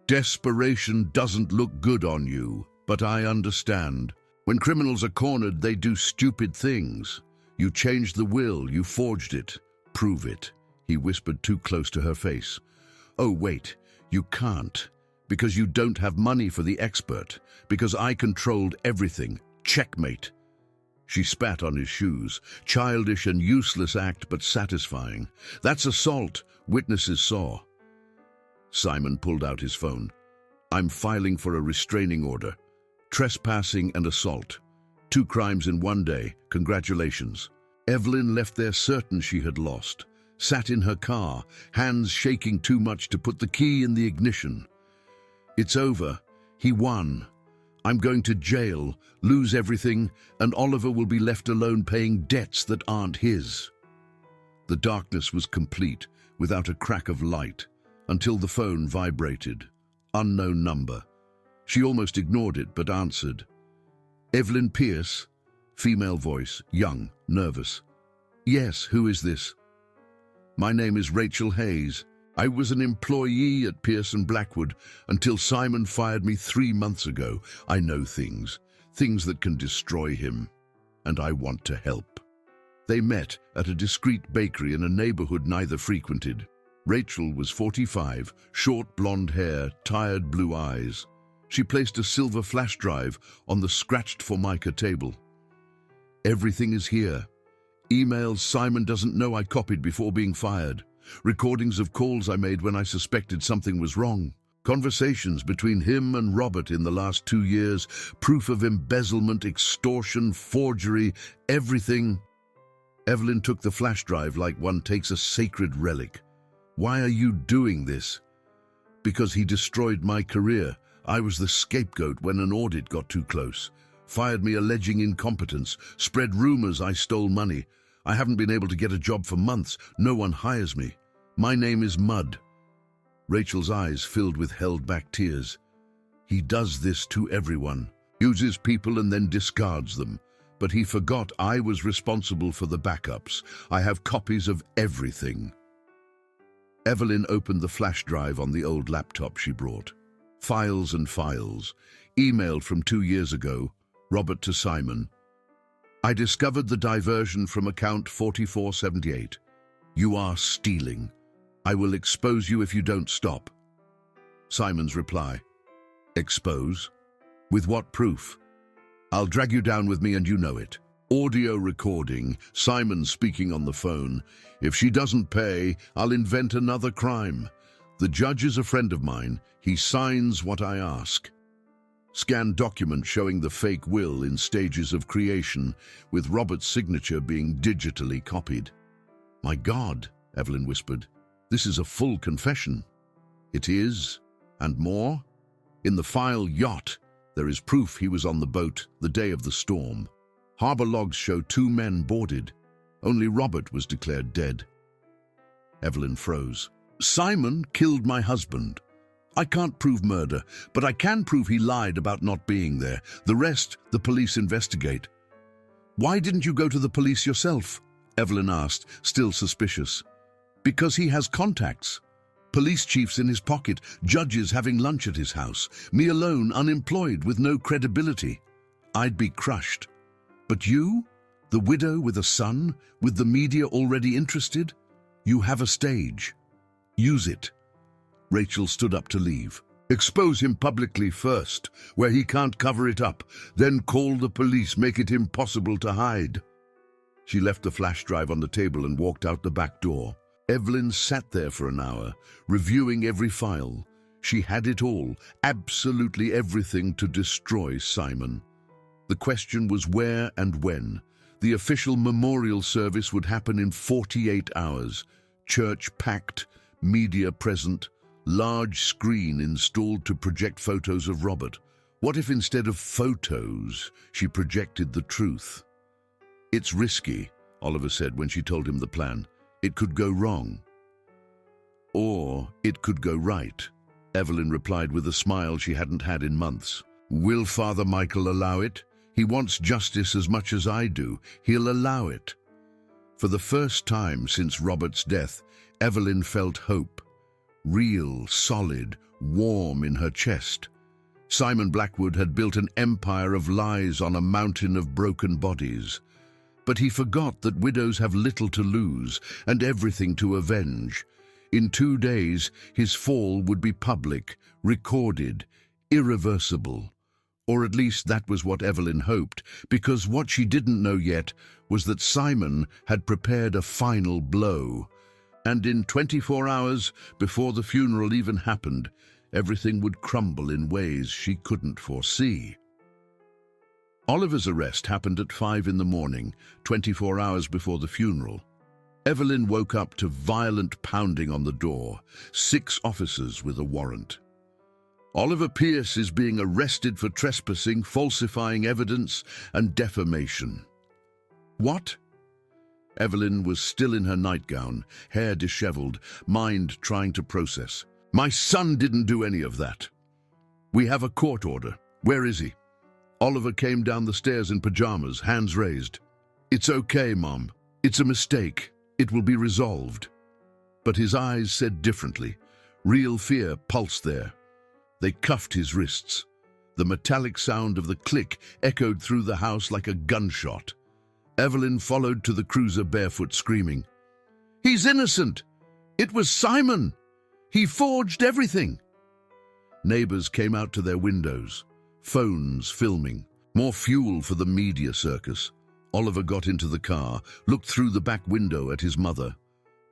desperation doesn't look good on you, but I understand. When criminals are cornered, they do stupid things. You changed the will, you forged it. Prove it," he whispered too close to her face. "Oh, wait, you can't, because you don't have money for the expert, because I controlled everything. Checkmate." She spat on his shoes. Childish and useless act, but satisfying. "That's assault," witnesses saw. Simon pulled out his phone. "I'm filing for a restraining order. Trespassing and assault. 2 crimes in one day. Congratulations." Evelyn left there certain she had lost. Sat in her car, hands shaking too much to put the key in the ignition. "It's over. He won. I'm going to jail, lose everything, and Oliver will be left alone paying debts that aren't his." The darkness was complete, without a crack of light, until the phone vibrated. Unknown number. She almost ignored it, but answered. "Evelyn Pierce?" Female voice, young, nervous. "Yes, who is this?" "My name is Rachel Hayes. I was an employee at Pierce & Blackwood until Simon fired me 3 months ago. I know things that can destroy him, and I want to help." They met at a discreet bakery in a neighborhood neither frequented. Rachel was 45, short blonde hair, tired blue eyes. She placed a silver flash drive on the scratched Formica table. "Everything is here. Emails Simon doesn't know I copied before being fired. Recordings of calls I made when I suspected something was wrong. Conversations between him and Robert in the last 2 years. Proof of embezzlement, extortion, forgery, everything." Evelyn took the flash drive like one takes a sacred relic. "Why are you doing this?" "Because he destroyed my career. I was the scapegoat when an audit got too close. Fired me alleging incompetence, spread rumors I stole money. I haven't been able to get a job for months. No one hires me. My name is Mud." Rachel's eyes filled with held-back tears. "He does this to everyone. Uses people and then discards them. But he forgot I was responsible for the backups. I have copies of everything." Evelyn opened the flash drive on the old laptop she brought. Files and files. Emailed from 2 years ago. Robert to Simon. "I discovered the diversion from account 4478. You are stealing. I will expose you if you don't stop." Simon's reply. "Expose? With what proof? I'll drag you down with me and you know it." Audio recording, Simon speaking on the phone. "If she doesn't pay, I'll invent another crime. The judge is a friend of mine. He signs what I ask." Scanned document showing the fake will in stages of creation, with Robert's signature being digitally copied. "My God," Evelyn whispered, "this is a full confession." "It is, and more. In the file yacht, there is proof he was on the boat the day of the storm. Harbor logs show 2 men boarded. Only Robert was declared dead." Evelyn froze. "Simon killed my husband. I can't prove murder, but I can prove he lied about not being there. The rest, the police investigate." "Why didn't you go to the police yourself?" Evelyn asked, still suspicious. "Because he has contacts. Police chiefs in his pocket, judges having lunch at his house, me alone, unemployed, with no credibility. I'd be crushed. But you, the widow with a son, with the media already interested, you have a stage. Use it." Rachel stood up to leave. "Expose him publicly first, where he can't cover it up. Then call the police, make it impossible to hide." She left the flash drive on the table and walked out the back door. Evelyn sat there for an hour, reviewing every file. She had it all, absolutely everything to destroy Simon. The question was where and when. The official memorial service would happen in 48 hours. Church packed, media present, large screen installed to project photos of Robert. What if instead of photos, she projected the truth? "It's risky," Oliver said when she told him the plan. "It could go wrong." "Or it could go right," Evelyn replied with a smile she hadn't had in months. "Will Father Michael allow it? He wants justice as much as I do. He'll allow it." For the first time since Robert's death, Evelyn felt hope. Real, solid, warm in her chest. Simon Blackwood had built an empire of lies on a mountain of broken bodies. But he forgot that widows have little to lose and everything to avenge. In 2 days, his fall would be public, recorded, irreversible. Or at least that was what Evelyn hoped, because what she didn't know yet was that Simon had prepared a final blow. And in 24 hours, before the funeral even happened, everything would crumble in ways she couldn't foresee. Oliver's arrest happened at 5 in the morning, 24 hours before the funeral. Evelyn woke up to violent pounding on the door, 6 officers with a warrant. "Oliver Pierce is being arrested for trespassing, falsifying evidence, and defamation." "What?" Evelyn was still in her nightgown, hair disheveled, mind trying to process. "My son didn't do any of that. We have a court order. Where is he?" Oliver came down the stairs in pajamas, hands raised. "It's okay, Mom. It's a mistake. It will be resolved." But his eyes said differently. Real fear pulsed there. They cuffed his wrists. The metallic sound of the click echoed through the house like a gunshot. Evelyn followed to the cruiser barefoot, screaming, "He's innocent! It was Simon! He forged everything!" Neighbors came out to their windows, phones filming. More fuel for the media circus. Oliver got into the car, looked through the back window at his mother.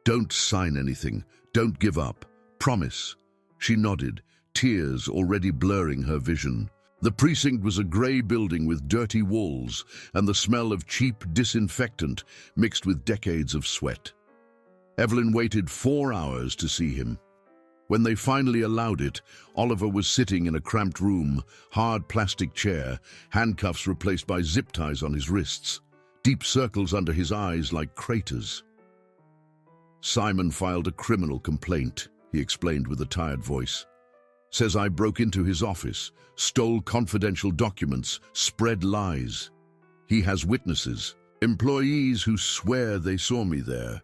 "Don't sign anything. Don't give up. Promise." She nodded, tears already blurring her vision. The precinct was a grey building with dirty walls and the smell of cheap disinfectant mixed with decades of sweat. Evelyn waited 4 hours to see him. When they finally allowed it, Oliver was sitting in a cramped room, hard plastic chair, handcuffs replaced by zip ties on his wrists, deep circles under his eyes like craters. "Simon filed a criminal complaint," he explained with a tired voice. "Says I broke into his office, stole confidential documents, spread lies. He has witnesses, employees who swear they saw me there.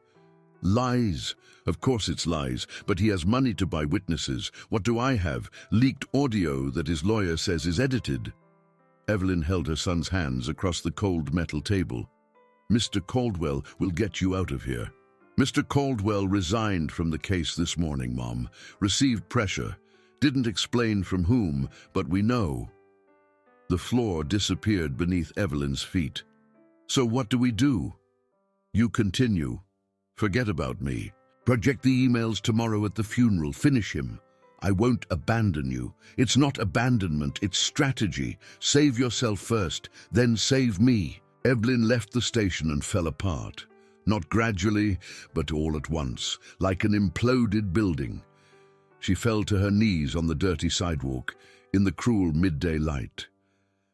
Lies. Of course it's lies, but he has money to buy witnesses. What do I have? Leaked audio that his lawyer says is edited." Evelyn held her son's hands across the cold metal table. "Mr. Caldwell will get you out of here." "Mr. Caldwell resigned from the case this morning, Mom. Received pressure. Didn't explain from whom, but we know." The floor disappeared beneath Evelyn's feet. "So what do we do?" "You continue. Forget about me. Project the emails tomorrow at the funeral. Finish him. I won't abandon you. It's not abandonment, it's strategy. Save yourself first, then save me." Evelyn left the station and fell apart. Not gradually, but all at once, like an imploded building. She fell to her knees on the dirty sidewalk, in the cruel midday light.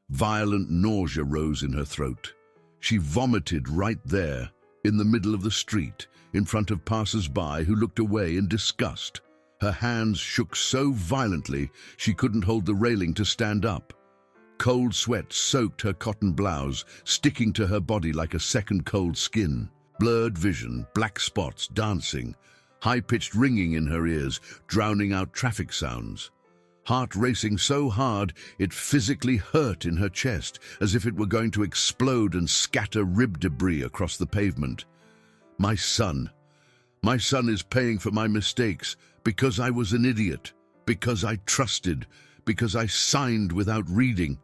Violent nausea rose in her throat. She vomited right there, in the middle of the street, in front of passers-by who looked away in disgust. Her hands shook so violently she couldn't hold the railing to stand up. Cold sweat soaked her cotton blouse, sticking to her body like a second cold skin. Blurred vision, black spots dancing, high-pitched ringing in her ears, drowning out traffic sounds. Heart racing so hard it physically hurt in her chest, as if it were going to explode and scatter rib debris across the pavement. My son is paying for my mistakes, because I was an idiot, because I trusted, because I signed without reading.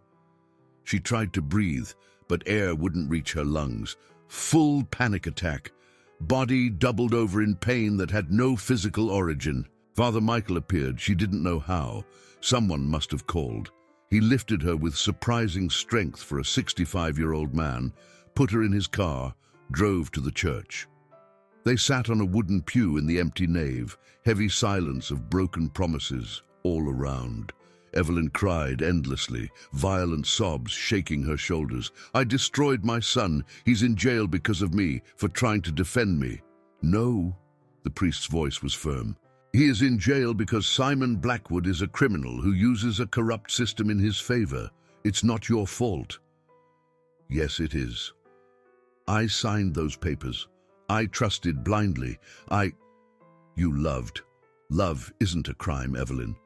She tried to breathe, but air wouldn't reach her lungs. Full panic attack. body doubled over in pain that had no physical origin. Father Michael appeared. She didn't know how. Someone must have called. He lifted her with surprising strength for a 65-year-old man, put her in his car, drove to the church. They sat on a wooden pew in the empty nave, heavy silence of broken promises all around. Evelyn cried endlessly, violent sobs shaking her shoulders. "I destroyed my son. He's in jail because of me, for trying to defend me." "No," the priest's voice was firm. "He is in jail because Simon Blackwood is a criminal who uses a corrupt system in his favor. It's not your fault." "Yes, it is. I signed those papers. I trusted blindly. You loved. Love isn't a crime, Evelyn.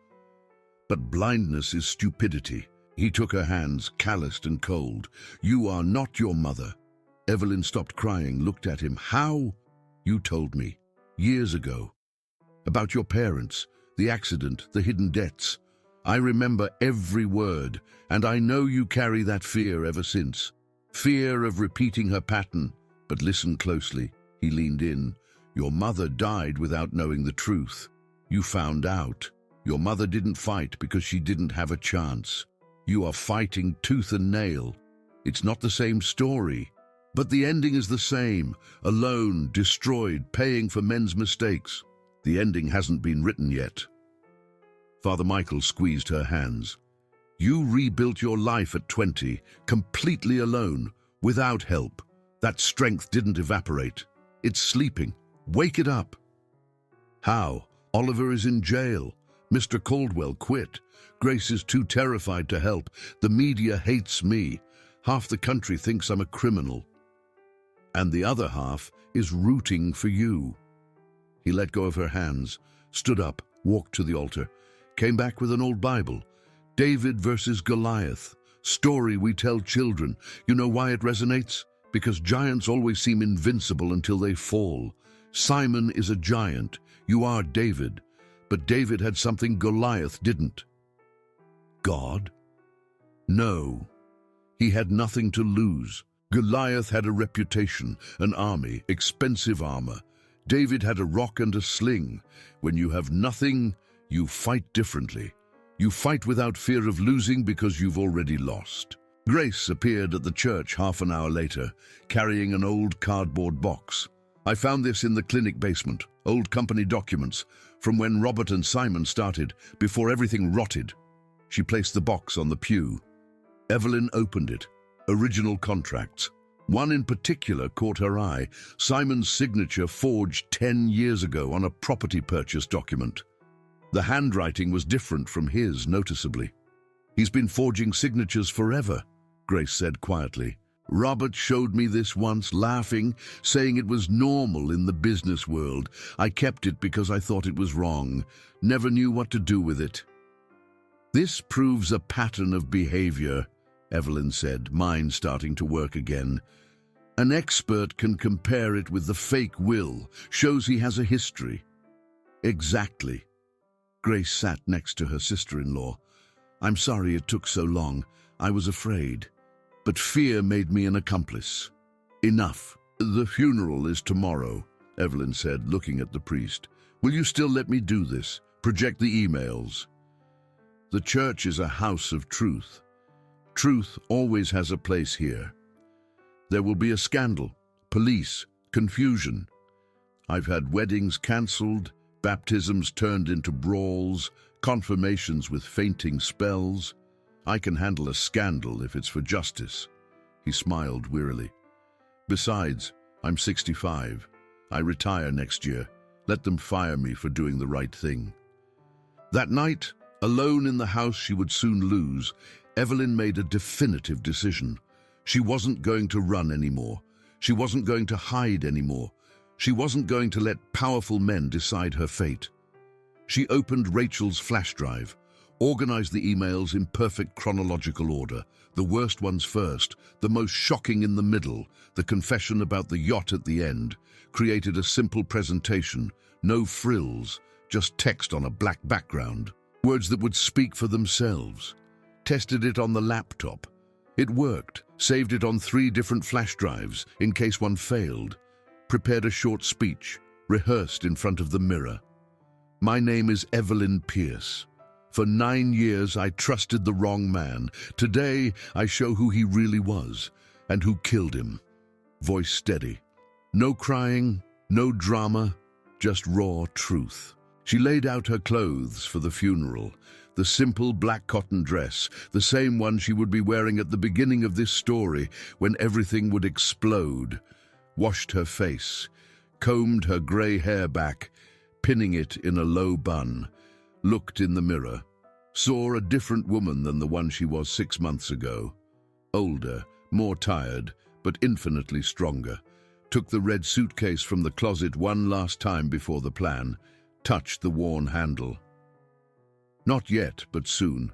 But blindness is stupidity." He took her hands, calloused and cold. "You are not your mother." Evelyn stopped crying, looked at him. "How?" "You told me, years ago. About your parents, the accident, the hidden debts. I remember every word, and I know you carry that fear ever since. Fear of repeating her pattern. But listen closely." He leaned in. "Your mother died without knowing the truth. You found out. Your mother didn't fight because she didn't have a chance. You are fighting tooth and nail. It's not the same story, but the ending is the same. Alone, destroyed, paying for men's mistakes. The ending hasn't been written yet." Father Michael squeezed her hands. "You rebuilt your life at 20, completely alone, without help. That strength didn't evaporate. It's sleeping. Wake it up." "How? Oliver is in jail. Mr. Caldwell quit. Grace is too terrified to help. The media hates me. Half the country thinks I'm a criminal. And the other half is rooting for you." He let go of her hands, stood up, walked to the altar, came back with an old Bible. "David versus Goliath. Story we tell children. You know why it resonates? Because giants always seem invincible until they fall. Simon is a giant. You are David. But David had something Goliath didn't." "God?" "No. He had nothing to lose. Goliath had a reputation, an army, expensive armor. David had a rock and a sling. When you have nothing, you fight differently. You fight without fear of losing because you've already lost." Grace appeared at the church half an hour later, carrying an old cardboard box. "I found this in the clinic basement, old company documents, from when Robert and Simon started, before everything rotted." She placed the box on the pew. Evelyn opened it. Original contracts. One in particular caught her eye, Simon's signature forged 10 years ago on a property purchase document. The handwriting was different from his, noticeably. "He's been forging signatures forever," Grace said quietly. "Robert showed me this once, laughing, saying it was normal in the business world. I kept it because I thought it was wrong. Never knew what to do with it." "This proves a pattern of behavior," Evelyn said, mind starting to work again. "An expert can compare it with the fake will, shows he has a history." "Exactly." Grace sat next to her sister-in-law. "I'm sorry it took so long. I was afraid. But fear made me an accomplice." "Enough. The funeral is tomorrow," Evelyn said, looking at the priest. "Will you still let me do this? Project the emails?" "The church is a house of truth. Truth always has a place here. There will be a scandal, police, confusion. I've had weddings cancelled, baptisms turned into brawls, confirmations with fainting spells. I can handle a scandal if it's for justice." He smiled wearily. "Besides, I'm 65. I retire next year. Let them fire me for doing the right thing." That night, alone in the house she would soon lose, Evelyn made a definitive decision. She wasn't going to run anymore. She wasn't going to hide anymore. She wasn't going to let powerful men decide her fate. She opened Rachel's flash drive, organized the emails in perfect chronological order, the worst ones first, the most shocking in the middle, the confession about the yacht at the end, created a simple presentation, no frills, just text on a black background, words that would speak for themselves. Tested it on the laptop. It worked, saved it on 3 different flash drives in case one failed. prepared a short speech, rehearsed in front of the mirror. "My name is Evelyn Pierce. For 9 years I trusted the wrong man. Today I show who he really was and who killed him." Voice steady. No crying, no drama, just raw truth. She laid out her clothes for the funeral, the simple black cotton dress, the same one she would be wearing at the beginning of this story when everything would explode. Washed her face, combed her grey hair back, pinning it in a low bun, looked in the mirror, saw a different woman than the one she was 6 months ago. Older, more tired, but infinitely stronger. Took the red suitcase from the closet one last time before the plan, touched the worn handle. Not yet, but soon.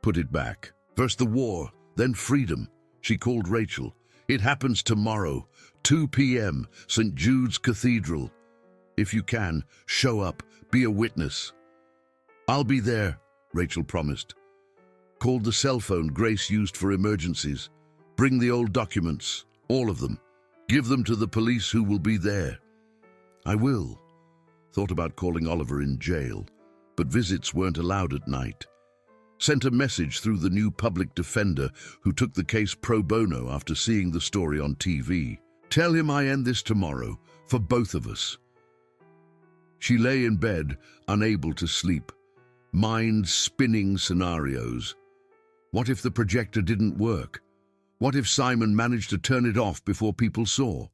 Put it back. First the war, then freedom. She called Rachel. "It happens tomorrow, 2 p.m., St. Jude's Cathedral. If you can, show up, be a witness." "I'll be there," Rachel promised. Called the cell phone Grace used for emergencies. "Bring the old documents, all of them. Give them to the police who will be there." "I will." Thought about calling Oliver in jail, but visits weren't allowed at night. Sent a message through the new public defender who took the case pro bono after seeing the story on TV. "Tell him I end this tomorrow, for both of us." She lay in bed, unable to sleep, mind spinning scenarios. What if the projector didn't work? What if Simon managed to turn it off before people saw?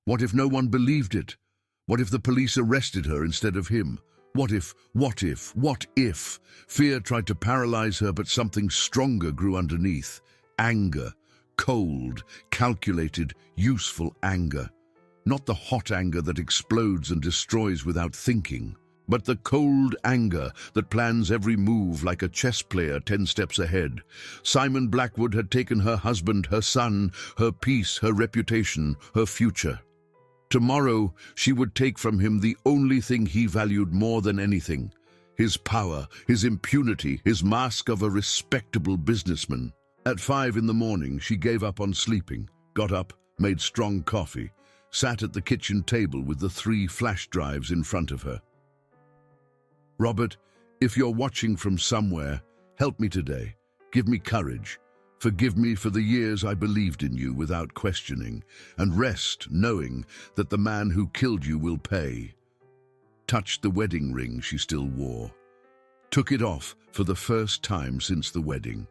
What if no one believed it? What if the police arrested her instead of him? What if? Fear tried to paralyze her, but something stronger grew underneath. Anger. Cold, calculated, useful anger. Not the hot anger that explodes and destroys without thinking, but the cold anger that plans every move like a chess player 10 steps ahead. Simon Blackwood had taken her husband, her son, her peace, her reputation, her future. Tomorrow, she would take from him the only thing he valued more than anything: his power, his impunity, his mask of a respectable businessman. At 5 in the morning, she gave up on sleeping, got up, made strong coffee, sat at the kitchen table with the 3 flash drives in front of her. "Robert, if you're watching from somewhere, help me today. Give me courage. Forgive me for the years I believed in you without questioning, and rest knowing that the man who killed you will pay." Touched the wedding ring she still wore. Took it off for the first time since the wedding.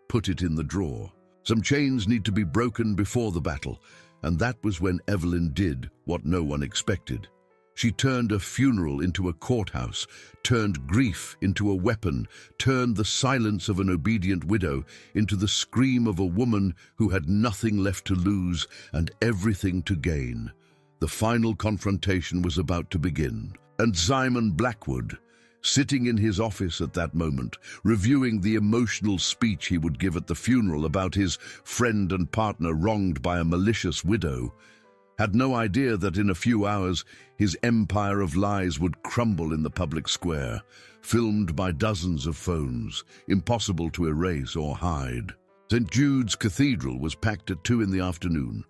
Put it in the drawer. Some chains need to be broken before the battle, and that was when Evelyn did what no one expected. She turned a funeral into a courthouse, turned grief into a weapon, turned the silence of an obedient widow into the scream of a woman who had nothing left to lose and everything to gain. The final confrontation was about to begin, and Simon Blackwood, sitting in his office at that moment, reviewing the emotional speech he would give at the funeral about his friend and partner wronged by a malicious widow, had no idea that in a few hours his empire of lies would crumble in the public square, filmed by dozens of phones, impossible to erase or hide. St. Jude's Cathedral was packed at 2 in the afternoon.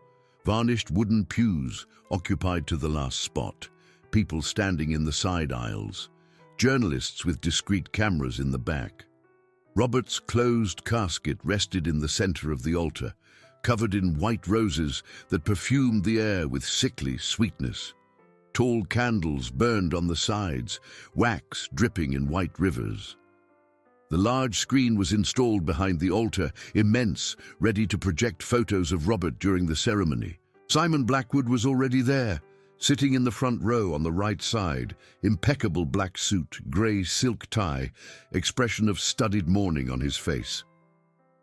Varnished wooden pews occupied to the last spot, people standing in the side aisles, journalists with discreet cameras in the back. Robert's closed casket rested in the center of the altar, covered in white roses that perfumed the air with sickly sweetness. Tall candles burned on the sides, wax dripping in white rivers. The large screen was installed behind the altar, immense, ready to project photos of Robert during the ceremony. Simon Blackwood was already there, sitting in the front row on the right side, impeccable black suit, grey silk tie, expression of studied mourning on his face.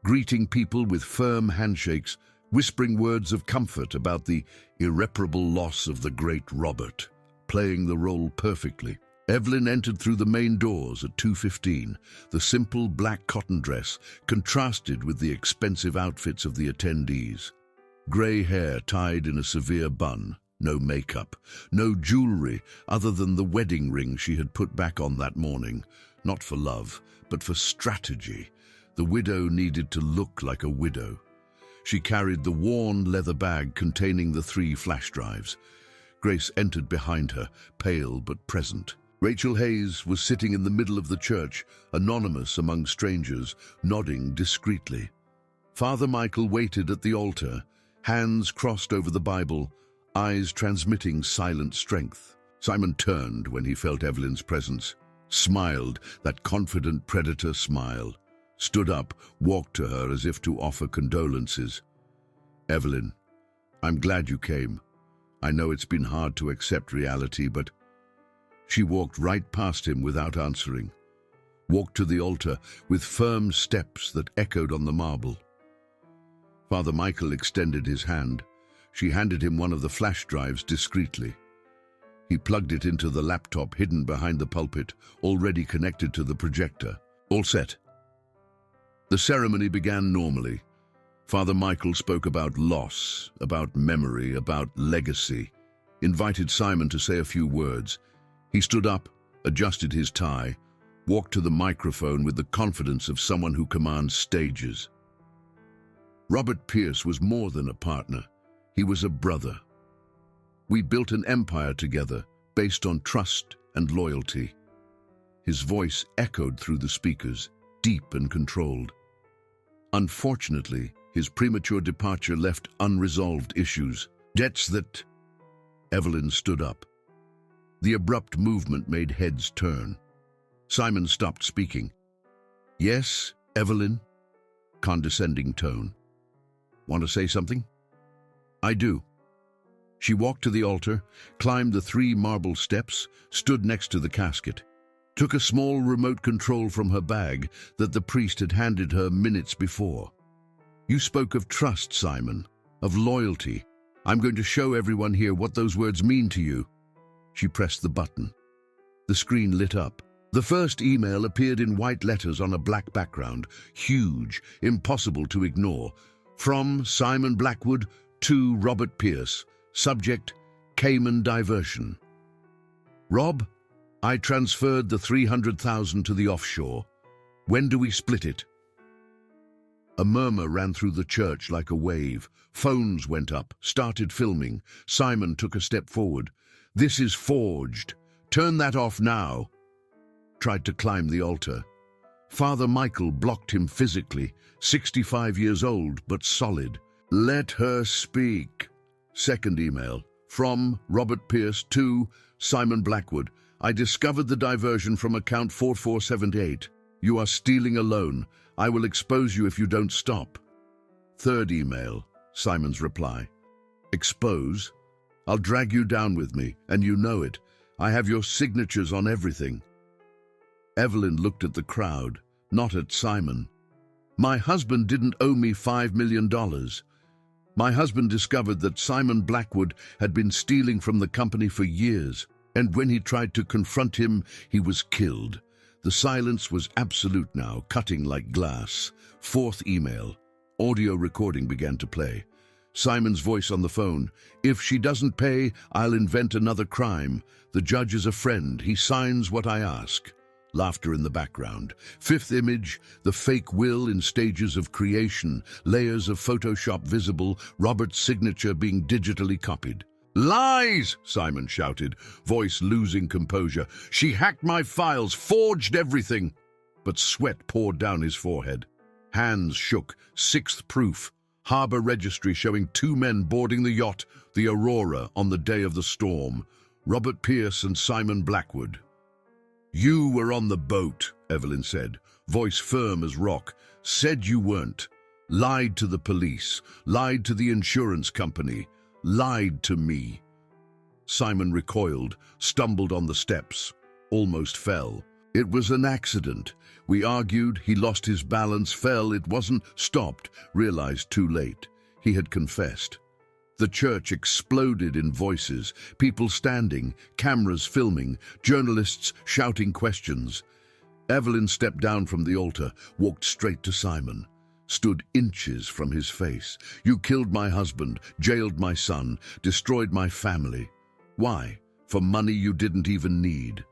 Greeting people with firm handshakes, whispering words of comfort about the irreparable loss of the great Robert, playing the role perfectly. Evelyn entered through the main doors at 2:15, the simple black cotton dress contrasted with the expensive outfits of the attendees. Grey hair tied in a severe bun, no makeup, no jewelry other than the wedding ring she had put back on that morning, not for love, but for strategy. The widow needed to look like a widow. She carried the worn leather bag containing the 3 flash drives. Grace entered behind her, pale but present. Rachel Hayes was sitting in the middle of the church, anonymous among strangers, nodding discreetly. Father Michael waited at the altar, hands crossed over the Bible, eyes transmitting silent strength. Simon turned when he felt Evelyn's presence, smiled, that confident predator smile, stood up, walked to her as if to offer condolences. "Evelyn, I'm glad you came. I know it's been hard to accept reality, but..." She walked right past him without answering, walked to the altar with firm steps that echoed on the marble. Father Michael extended his hand. She handed him one of the flash drives discreetly. He plugged it into the laptop hidden behind the pulpit, already connected to the projector. All set. The ceremony began normally. Father Michael spoke about loss, about memory, about legacy, invited Simon to say a few words. He stood up, adjusted his tie, walked to the microphone with the confidence of someone who commands stages. Robert Pierce was more than a partner. He was a brother. We built an empire together, based on trust and loyalty. His voice echoed through the speakers, deep and controlled. Unfortunately, his premature departure left unresolved issues, debts that... Evelyn stood up. The abrupt movement made heads turn. Simon stopped speaking. "Yes, Evelyn?" Condescending tone. "Want to say something?" "I do." She walked to the altar, climbed the 3 marble steps, stood next to the casket, took a small remote control from her bag that the priest had handed her minutes before. "You spoke of trust, Simon, of loyalty. I'm going to show everyone here what those words mean to you." She pressed the button. The screen lit up. The first email appeared in white letters on a black background, huge, impossible to ignore. From Simon Blackwood to Robert Pierce. Subject, Cayman diversion. "Rob, I transferred the 300,000 to the offshore. When do we split it?" A murmur ran through the church like a wave. Phones went up, started filming. Simon took a step forward. "This is forged. Turn that off now." Tried to climb the altar. Father Michael blocked him physically, 65 years old but solid. "Let her speak." Second email. From Robert Pierce to Simon Blackwood. "I discovered the diversion from account 4478. You are stealing a loan. I will expose you if you don't stop." Third email. Simon's reply. "Expose? I'll drag you down with me, and you know it. I have your signatures on everything." Evelyn looked at the crowd, not at Simon. "My husband didn't owe me $5 million. My husband discovered that Simon Blackwood had been stealing from the company for years, and when he tried to confront him, he was killed." The silence was absolute now, cutting like glass. Fourth email. Audio recording began to play. Simon's voice on the phone. "If she doesn't pay, I'll invent another crime. The judge is a friend. He signs what I ask." Laughter in the background. Fifth image, the fake will in stages of creation, layers of Photoshop visible, Robert's signature being digitally copied. "Lies!" Simon shouted, voice losing composure. "She hacked my files, forged everything." But sweat poured down his forehead. Hands shook. Sixth proof. Harbor registry showing 2 men boarding the yacht, the Aurora, on the day of the storm. Robert Pierce and Simon Blackwood. "You were on the boat," Evelyn said, voice firm as rock. "Said you weren't. Lied to the police. Lied to the insurance company. Lied to me." Simon recoiled, stumbled on the steps, almost fell. "It was an accident. We argued, he lost his balance, fell, it wasn't stopped," realized too late. He had confessed. The church exploded in voices, people standing, cameras filming, journalists shouting questions. Evelyn stepped down from the altar, walked straight to Simon, stood inches from his face. "You killed my husband, jailed my son, destroyed my family. Why? For money you didn't even need."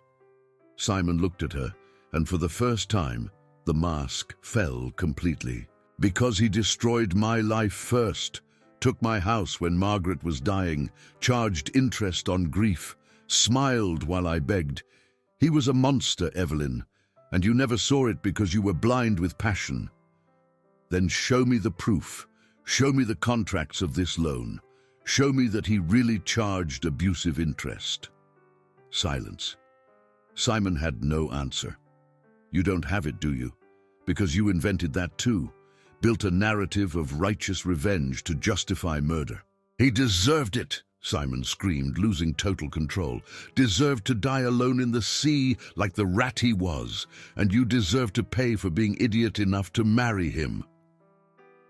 Simon looked at her, and for the first time, the mask fell completely. Because he destroyed my life first, took my house when Margaret was dying, charged interest on grief, smiled while I begged. He was a monster, Evelyn, and you never saw it because you were blind with passion. Then show me the proof. Show me the contracts of this loan. Show me that he really charged abusive interest. Silence. Simon had no answer. You don't have it, do you? Because you invented that too. Built a narrative of righteous revenge to justify murder. He deserved it, Simon screamed, losing total control. Deserved to die alone in the sea like the rat he was, and you deserve to pay for being idiot enough to marry him.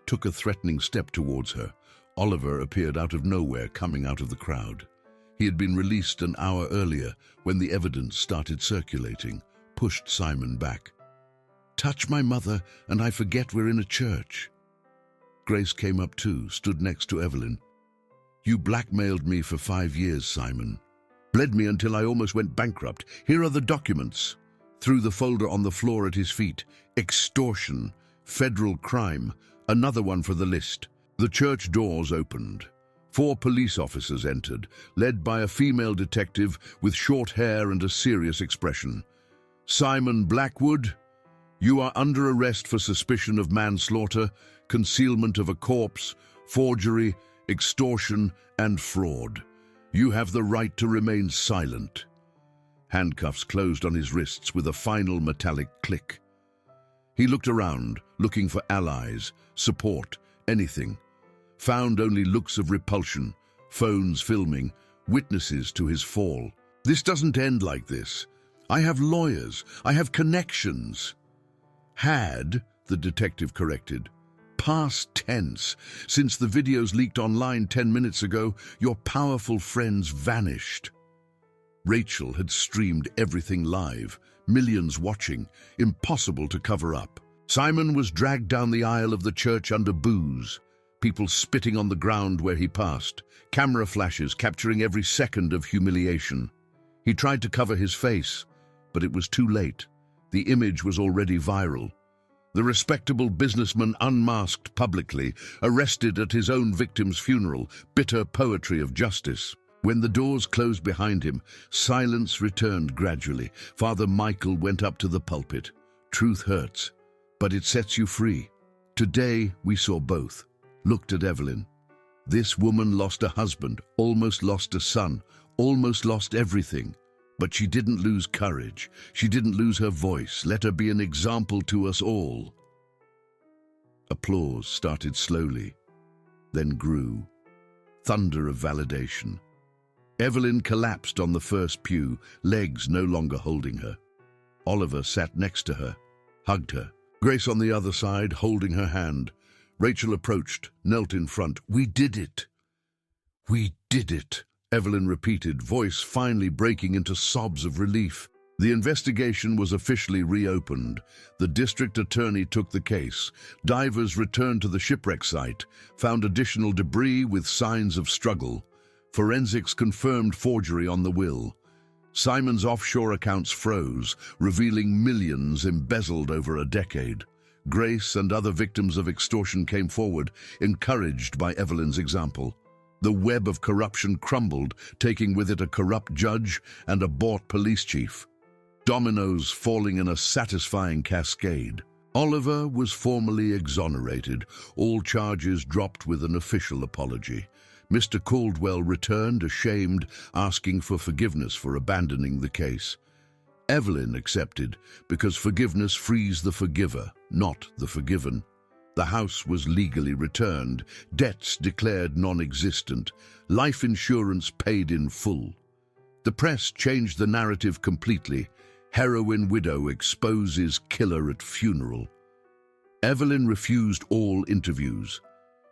Took a threatening step towards her. Oliver appeared out of nowhere, coming out of the crowd. He had been released an hour earlier when the evidence started circulating, pushed Simon back. Touch my mother and I forget we're in a church. Grace came up too, stood next to Evelyn. You blackmailed me for 5 years, Simon. Bled me until I almost went bankrupt. Here are the documents. Threw the folder on the floor at his feet. Extortion, federal crime, another one for the list. The church doors opened. 4 police officers entered, led by a female detective with short hair and a serious expression. Simon Blackwood, you are under arrest for suspicion of manslaughter, concealment of a corpse, forgery, extortion, and fraud. You have the right to remain silent. Handcuffs closed on his wrists with a final metallic click. He looked around, looking for allies, support, anything. Found only looks of repulsion, phones filming, witnesses to his fall. This doesn't end like this. I have lawyers. I have connections. Had, the detective corrected. Past tense. Since the videos leaked online 10 minutes ago, your powerful friends vanished. Rachel had streamed everything live, millions watching, impossible to cover up. Simon was dragged down the aisle of the church under boos, people spitting on the ground where he passed, camera flashes capturing every second of humiliation. He tried to cover his face, but it was too late. The image was already viral. The respectable businessman unmasked publicly, arrested at his own victim's funeral, bitter poetry of justice. When the doors closed behind him, silence returned gradually. Father Michael went up to the pulpit. Truth hurts, but it sets you free. Today we saw both. Looked at Evelyn. This woman lost a husband, almost lost a son, almost lost everything. But she didn't lose courage. She didn't lose her voice. Let her be an example to us all. Applause started slowly, then grew. Thunder of validation. Evelyn collapsed on the first pew, legs no longer holding her. Oliver sat next to her, hugged her. Grace on the other side, holding her hand. Rachel approached, knelt in front. We did it. We did it, Evelyn repeated, voice finally breaking into sobs of relief. The investigation was officially reopened. The district attorney took the case. Divers returned to the shipwreck site, found additional debris with signs of struggle. Forensics confirmed forgery on the will. Simon's offshore accounts froze, revealing millions embezzled over a decade. Grace and other victims of extortion came forward, encouraged by Evelyn's example. The web of corruption crumbled, taking with it a corrupt judge and a bought police chief. Dominoes falling in a satisfying cascade. Oliver was formally exonerated, all charges dropped with an official apology. Mr. Caldwell returned, ashamed, asking for forgiveness for abandoning the case. Evelyn accepted, because forgiveness frees the forgiver, not the forgiven. The house was legally returned, debts declared non-existent, life insurance paid in full. The press changed the narrative completely. Heroin widow exposes killer at funeral. Evelyn refused all interviews.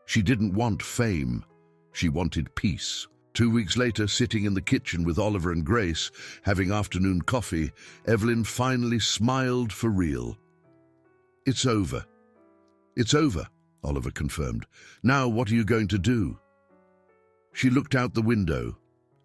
She didn't want fame. She wanted peace. 2 weeks later, sitting in the kitchen with Oliver and Grace, having afternoon coffee, Evelyn finally smiled for real. It's over. It's over, Oliver confirmed. Now what are you going to do? She looked out the window,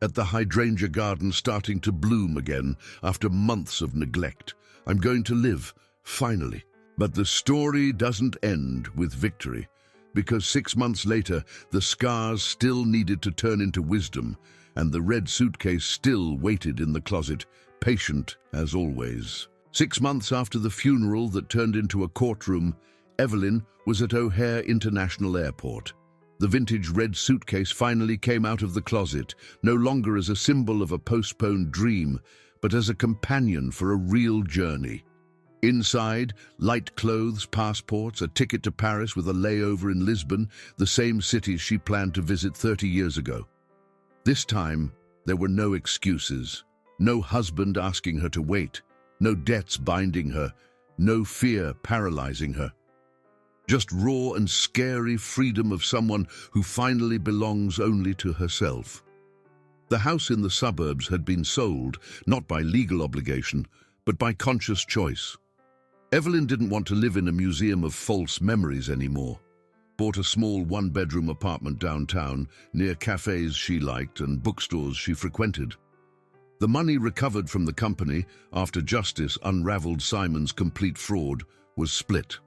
at the hydrangea garden starting to bloom again after months of neglect. I'm going to live, finally. But the story doesn't end with victory, because 6 months later, the scars still needed to turn into wisdom, and the red suitcase still waited in the closet, patient as always. 6 months after the funeral that turned into a courtroom, Evelyn was at O'Hare International Airport. The vintage red suitcase finally came out of the closet, no longer as a symbol of a postponed dream, but as a companion for a real journey. Inside, light clothes, passports, a ticket to Paris with a layover in Lisbon, the same city she planned to visit 30 years ago. This time, there were no excuses, no husband asking her to wait, no debts binding her, no fear paralyzing her. Just raw and scary freedom of someone who finally belongs only to herself. The house in the suburbs had been sold, not by legal obligation, but by conscious choice. Evelyn didn't want to live in a museum of false memories anymore. Bought a small one-bedroom apartment downtown, near cafes she liked and bookstores she frequented. The money recovered from the company, after justice unraveled Simon's complete fraud, was split.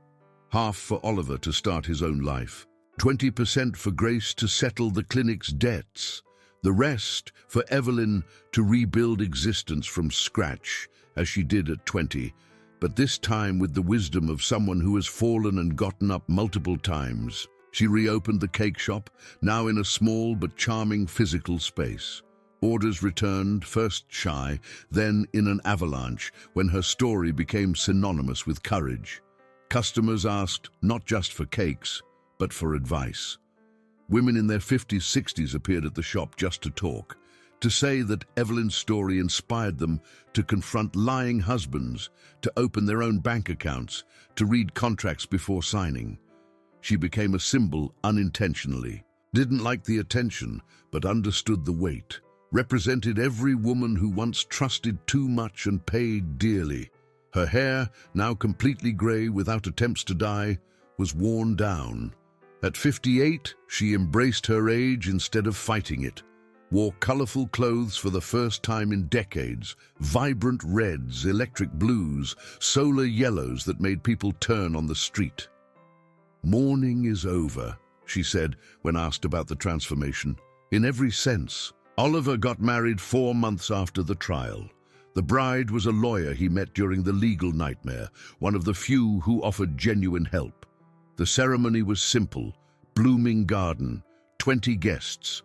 Half for Oliver to start his own life, 20% for Grace to settle the clinic's debts, the rest for Evelyn to rebuild existence from scratch, as she did at 20, but this time with the wisdom of someone who has fallen and gotten up multiple times. She reopened the cake shop, now in a small but charming physical space. Orders returned, first shy, then in an avalanche, when her story became synonymous with courage. Customers asked not just for cakes, but for advice. Women in their 50s, 60s appeared at the shop just to talk, to say that Evelyn's story inspired them to confront lying husbands, to open their own bank accounts, to read contracts before signing. She became a symbol unintentionally, didn't like the attention, but understood the weight, represented every woman who once trusted too much and paid dearly. Her hair, now completely grey without attempts to dye, was worn down. At 58, she embraced her age instead of fighting it. Wore colourful clothes for the first time in decades, vibrant reds, electric blues, solar yellows that made people turn on the street. "Mourning is over," she said when asked about the transformation. "In every sense." Oliver got married 4 months after the trial. The bride was a lawyer he met during the legal nightmare, one of the few who offered genuine help. The ceremony was simple, blooming garden, 20 guests.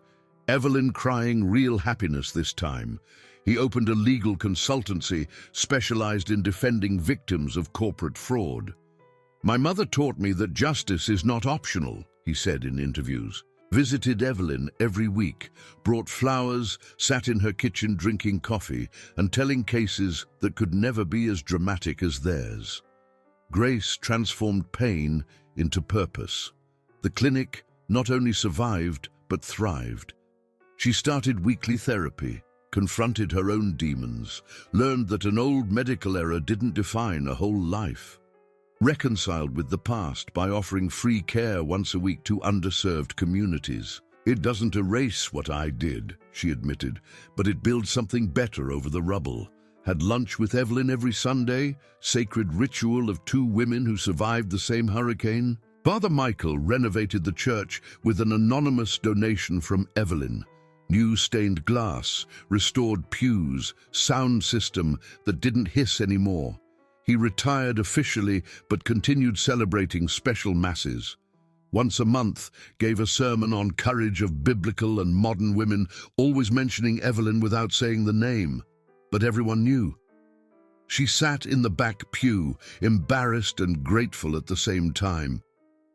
Evelyn crying real happiness this time. He opened a legal consultancy specialized in defending victims of corporate fraud. "My mother taught me that justice is not optional," he said in interviews. Visited Evelyn every week, brought flowers, sat in her kitchen drinking coffee and telling cases that could never be as dramatic as theirs. Grace transformed pain into purpose. The clinic not only survived, but thrived. She started weekly therapy, confronted her own demons, learned that an old medical error didn't define a whole life. Reconciled with the past by offering free care once a week to underserved communities. "It doesn't erase what I did," she admitted, "but it builds something better over the rubble." Had lunch with Evelyn every Sunday, sacred ritual of 2 women who survived the same hurricane. Father Michael renovated the church with an anonymous donation from Evelyn. New stained glass, restored pews, sound system that didn't hiss anymore. He retired officially, but continued celebrating special masses. Once a month, gave a sermon on courage of biblical and modern women, always mentioning Evelyn without saying the name. But everyone knew. She sat in the back pew, embarrassed and grateful at the same time.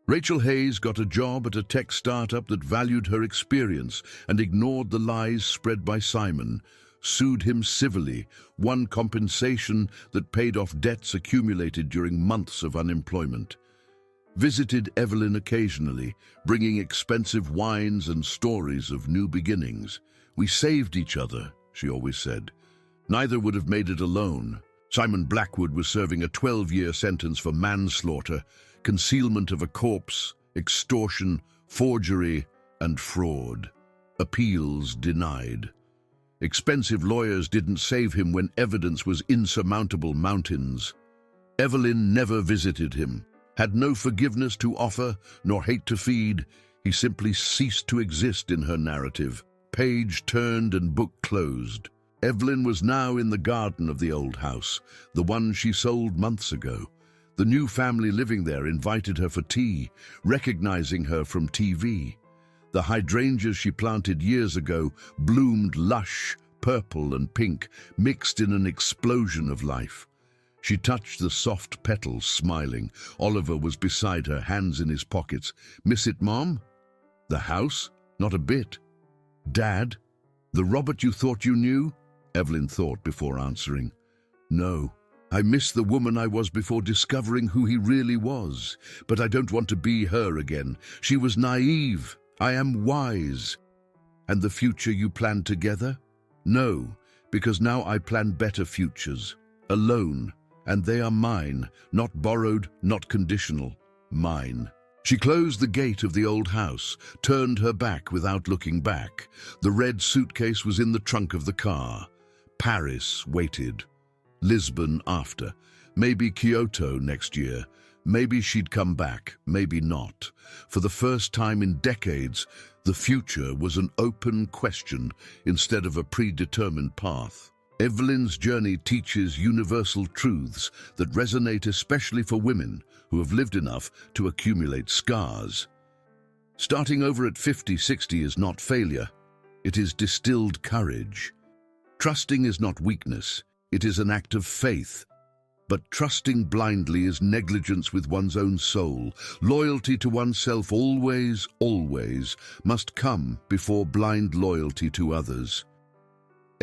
Rachel Hayes got a job at a tech startup that valued her experience and ignored the lies spread by Simon. Sued him civilly, won compensation that paid off debts accumulated during months of unemployment. Visited Evelyn occasionally, bringing expensive wines and stories of new beginnings. "We saved each other," she always said. Neither would have made it alone. Simon Blackwood was serving a 12-year sentence for manslaughter, concealment of a corpse, extortion, forgery, and fraud. Appeals denied. Expensive lawyers didn't save him when evidence was insurmountable mountains. Evelyn never visited him, had no forgiveness to offer, nor hate to feed. He simply ceased to exist in her narrative. Page turned and book closed. Evelyn was now in the garden of the old house, the one she sold months ago. The new family living there invited her for tea, recognizing her from TV. The hydrangeas she planted years ago bloomed lush, purple and pink, mixed in an explosion of life. She touched the soft petals, smiling. Oliver was beside her, hands in his pockets. "Miss it, Mom?" "The house? Not a bit." "Dad? The Robert you thought you knew?" Evelyn thought before answering. "No. I miss the woman I was before discovering who he really was. But I don't want to be her again. She was naive. I am wise." "And the future you planned together?" "No, because now I plan better futures. Alone. And they are mine, not borrowed, not conditional. Mine." She closed the gate of the old house, turned her back without looking back. The red suitcase was in the trunk of the car. Paris waited. Lisbon after. Maybe Kyoto next year. Maybe she'd come back, maybe not. For the first time in decades, the future was an open question instead of a predetermined path. Evelyn's journey teaches universal truths that resonate especially for women who have lived enough to accumulate scars. Starting over at 50, 60 is not failure. It is distilled courage. Trusting is not weakness. It is an act of faith. But trusting blindly is negligence with one's own soul. Loyalty to oneself always, always must come before blind loyalty to others.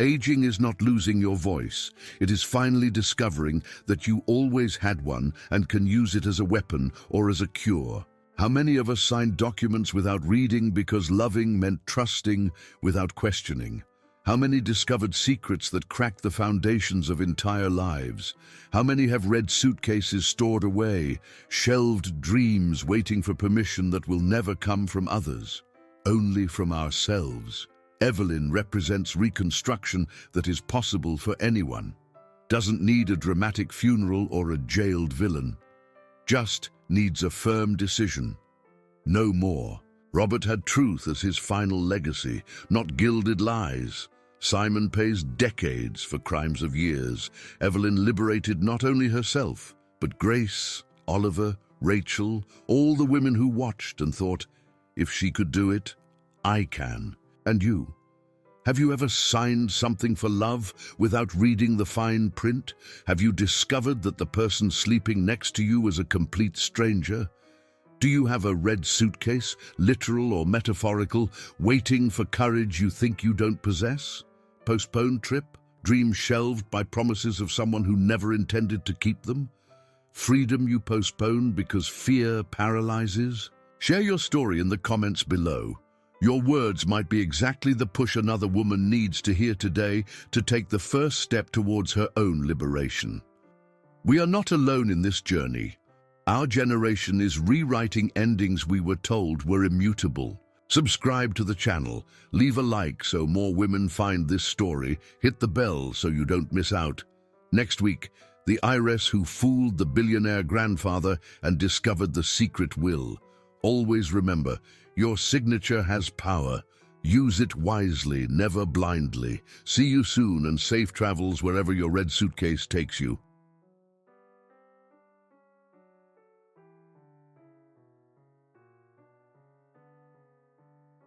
Aging is not losing your voice. It is finally discovering that you always had one and can use it as a weapon or as a cure. How many of us signed documents without reading because loving meant trusting without questioning? How many discovered secrets that cracked the foundations of entire lives? How many have read suitcases stored away, shelved dreams waiting for permission that will never come from others, only from ourselves? Evelyn represents reconstruction that is possible for anyone. Doesn't need a dramatic funeral or a jailed villain. Just needs a firm decision. No more. Robert had truth as his final legacy, not gilded lies. Simon pays decades for crimes of years. Evelyn liberated not only herself, but Grace, Oliver, Rachel, all the women who watched and thought, if she could do it, I can. And you? Have you ever signed something for love without reading the fine print? Have you discovered that the person sleeping next to you is a complete stranger? Do you have a red suitcase, literal or metaphorical, waiting for courage you think you don't possess? Postponed trip? Dreams shelved by promises of someone who never intended to keep them? Freedom you postpone because fear paralyzes? Share your story in the comments below. Your words might be exactly the push another woman needs to hear today to take the first step towards her own liberation. We are not alone in this journey. Our generation is rewriting endings we were told were immutable. Subscribe to the channel, leave a like so more women find this story, hit the bell so you don't miss out. Next week, the heiress who fooled the billionaire grandfather and discovered the secret will. Always remember, your signature has power. Use it wisely, never blindly. See you soon and safe travels wherever your red suitcase takes you.